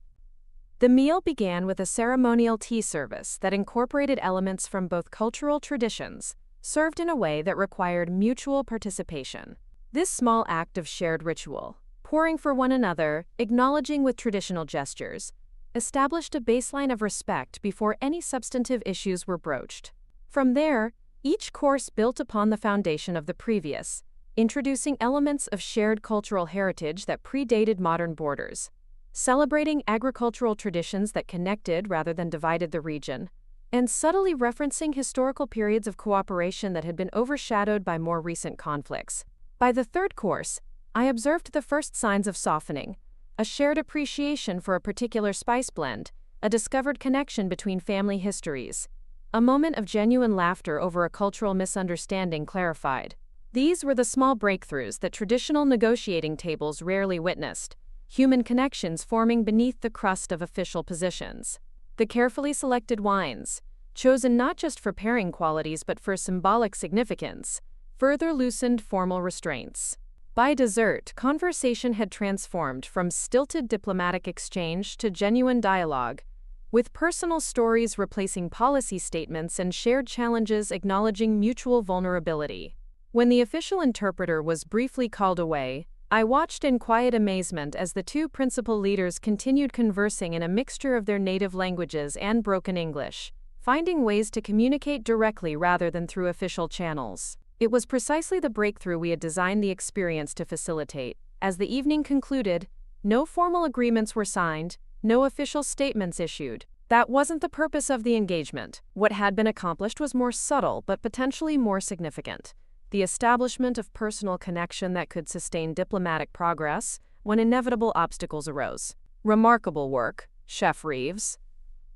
[SPEAKER 1] The meal began with a ceremonial tea service that incorporated elements from both cultural traditions, served in a way that required mutual participation. This small act of shared ritual, pouring for one another, acknowledging with traditional gestures, established a baseline of respect before any substantive issues were broached. From there, each course built upon the foundation of the previous, introducing elements of shared cultural heritage that predated modern borders, celebrating agricultural traditions that connected rather than divided the region, and subtly referencing historical periods of cooperation that had been overshadowed by more recent conflicts. By the third course, I observed the first signs of softening, a shared appreciation for a particular spice blend, a discovered connection between family histories. A moment of genuine laughter over a cultural misunderstanding clarified. These were the small breakthroughs that traditional negotiating tables rarely witnessed, human connections forming beneath the crust of official positions. The carefully selected wines, chosen not just for pairing qualities but for symbolic significance, further loosened formal restraints. By dessert, conversation had transformed from stilted diplomatic exchange to genuine dialogue, with personal stories replacing policy statements and shared challenges acknowledging mutual vulnerability. When the official interpreter was briefly called away, I watched in quiet amazement as the two principal leaders continued conversing in a mixture of their native languages and broken English, finding ways to communicate directly rather than through official channels. It was precisely the breakthrough we had designed the experience to facilitate. As the evening concluded, no formal agreements were signed, no official statements issued. That wasn't the purpose of the engagement. What had been accomplished was more subtle but potentially more significant: the establishment of personal connection that could sustain diplomatic progress when inevitable obstacles arose. "Remarkable work, Chef Reeves,"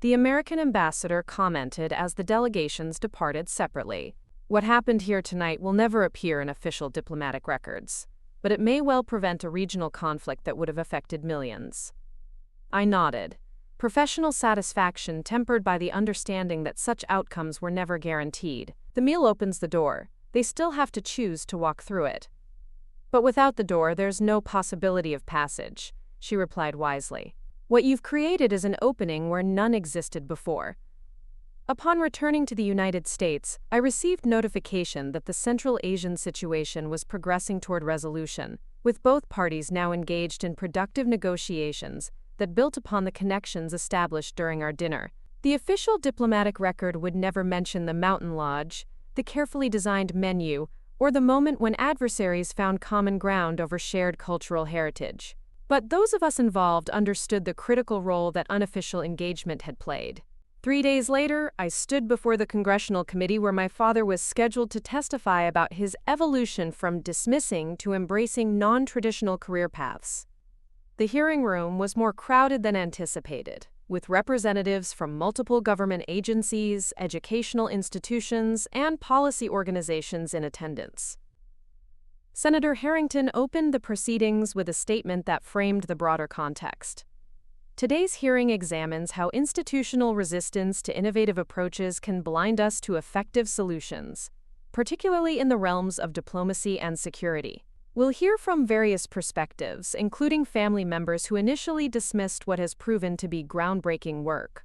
[SPEAKER 1] the American ambassador commented as the delegations departed separately. "What happened here tonight will never appear in official diplomatic records, but it may well prevent a regional conflict that would have affected millions." I nodded, professional satisfaction tempered by the understanding that such outcomes were never guaranteed. The meal opens the door. They still have to choose to walk through it. "But without the door, there's no possibility of passage," she replied wisely. "What you've created is an opening where none existed before." Upon returning to the United States, I received notification that the Central Asian situation was progressing toward resolution, with both parties now engaged in productive negotiations that built upon the connections established during our dinner. The official diplomatic record would never mention the mountain lodge, the carefully designed menu, or the moment when adversaries found common ground over shared cultural heritage. But those of us involved understood the critical role that unofficial engagement had played. 3 days later, I stood before the Congressional Committee where my father was scheduled to testify about his evolution from dismissing to embracing non-traditional career paths. The hearing room was more crowded than anticipated, with representatives from multiple government agencies, educational institutions, and policy organizations in attendance. Senator Harrington opened the proceedings with a statement that framed the broader context. Today's hearing examines how institutional resistance to innovative approaches can blind us to effective solutions, particularly in the realms of diplomacy and security. We'll hear from various perspectives, including family members who initially dismissed what has proven to be groundbreaking work.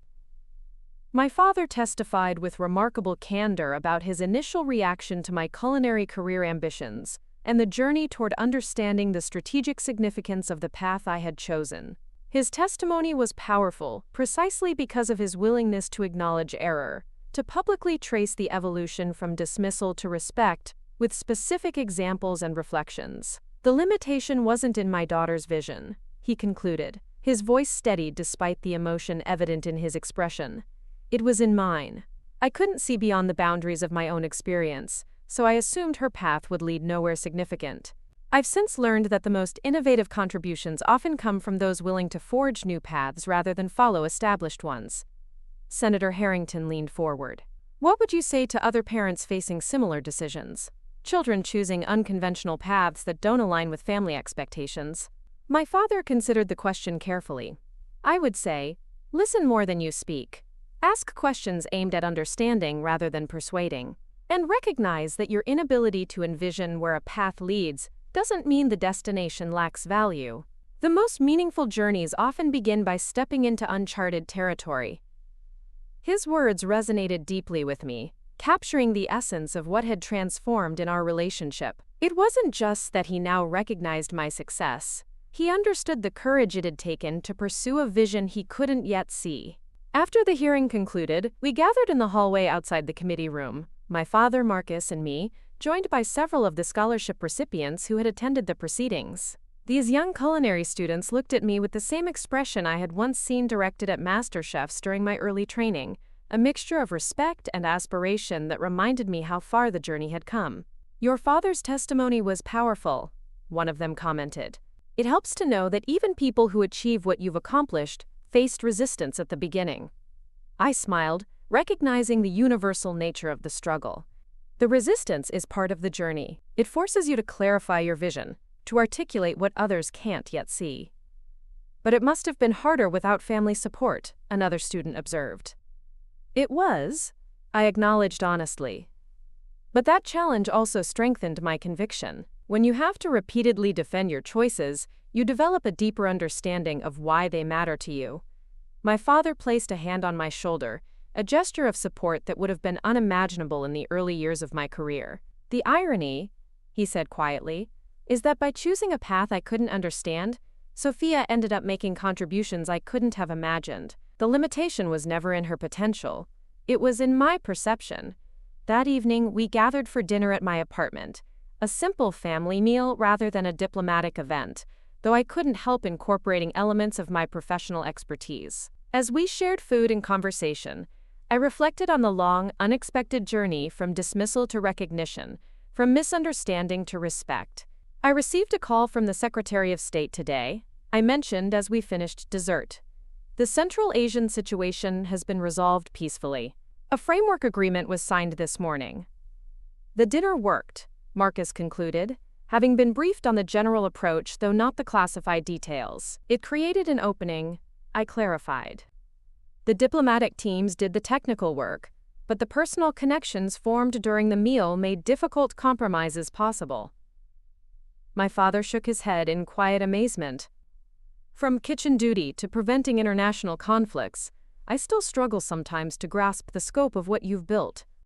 [SPEAKER 1] My father testified with remarkable candor about his initial reaction to my culinary career ambitions and the journey toward understanding the strategic significance of the path I had chosen. His testimony was powerful precisely because of his willingness to acknowledge error, to publicly trace the evolution from dismissal to respect, with specific examples and reflections. "The limitation wasn't in my daughter's vision," he concluded, his voice steady despite the emotion evident in his expression. "It was in mine. I couldn't see beyond the boundaries of my own experience, so I assumed her path would lead nowhere significant. I've since learned that the most innovative contributions often come from those willing to forge new paths rather than follow established ones." Senator Harrington leaned forward. "What would you say to other parents facing similar decisions? Children choosing unconventional paths that don't align with family expectations?" My father considered the question carefully. "I would say, listen more than you speak. Ask questions aimed at understanding rather than persuading. And recognize that your inability to envision where a path leads doesn't mean the destination lacks value. The most meaningful journeys often begin by stepping into uncharted territory." His words resonated deeply with me, capturing the essence of what had transformed in our relationship. It wasn't just that he now recognized my success. He understood the courage it had taken to pursue a vision he couldn't yet see. After the hearing concluded, we gathered in the hallway outside the committee room, my father, Marcus, and me, joined by several of the scholarship recipients who had attended the proceedings. These young culinary students looked at me with the same expression I had once seen directed at master chefs during my early training, a mixture of respect and aspiration that reminded me how far the journey had come. "Your father's testimony was powerful," one of them commented. "It helps to know that even people who achieve what you've accomplished faced resistance at the beginning." I smiled, recognizing the universal nature of the struggle. The resistance is part of the journey. It forces you to clarify your vision, to articulate what others can't yet see. "But it must have been harder without family support," another student observed. "It was," I acknowledged honestly. "But that challenge also strengthened my conviction. When you have to repeatedly defend your choices, you develop a deeper understanding of why they matter to you." My father placed a hand on my shoulder, a gesture of support that would have been unimaginable in the early years of my career. "The irony," he said quietly, "is that by choosing a path I couldn't understand, Sophia ended up making contributions I couldn't have imagined. The limitation was never in her potential. It was in my perception." That evening, we gathered for dinner at my apartment, a simple family meal rather than a diplomatic event, though I couldn't help incorporating elements of my professional expertise. As we shared food and conversation, I reflected on the long, unexpected journey from dismissal to recognition, from misunderstanding to respect. "I received a call from the Secretary of State today," I mentioned as we finished dessert. "The Central Asian situation has been resolved peacefully. A framework agreement was signed this morning." "The dinner worked," Marcus concluded, having been briefed on the general approach though not the classified details. "It created an opening," I clarified. "The diplomatic teams did the technical work, but the personal connections formed during the meal made difficult compromises possible." My father shook his head in quiet amazement. "From kitchen duty to preventing international conflicts, I still struggle sometimes to grasp the scope of what you've built.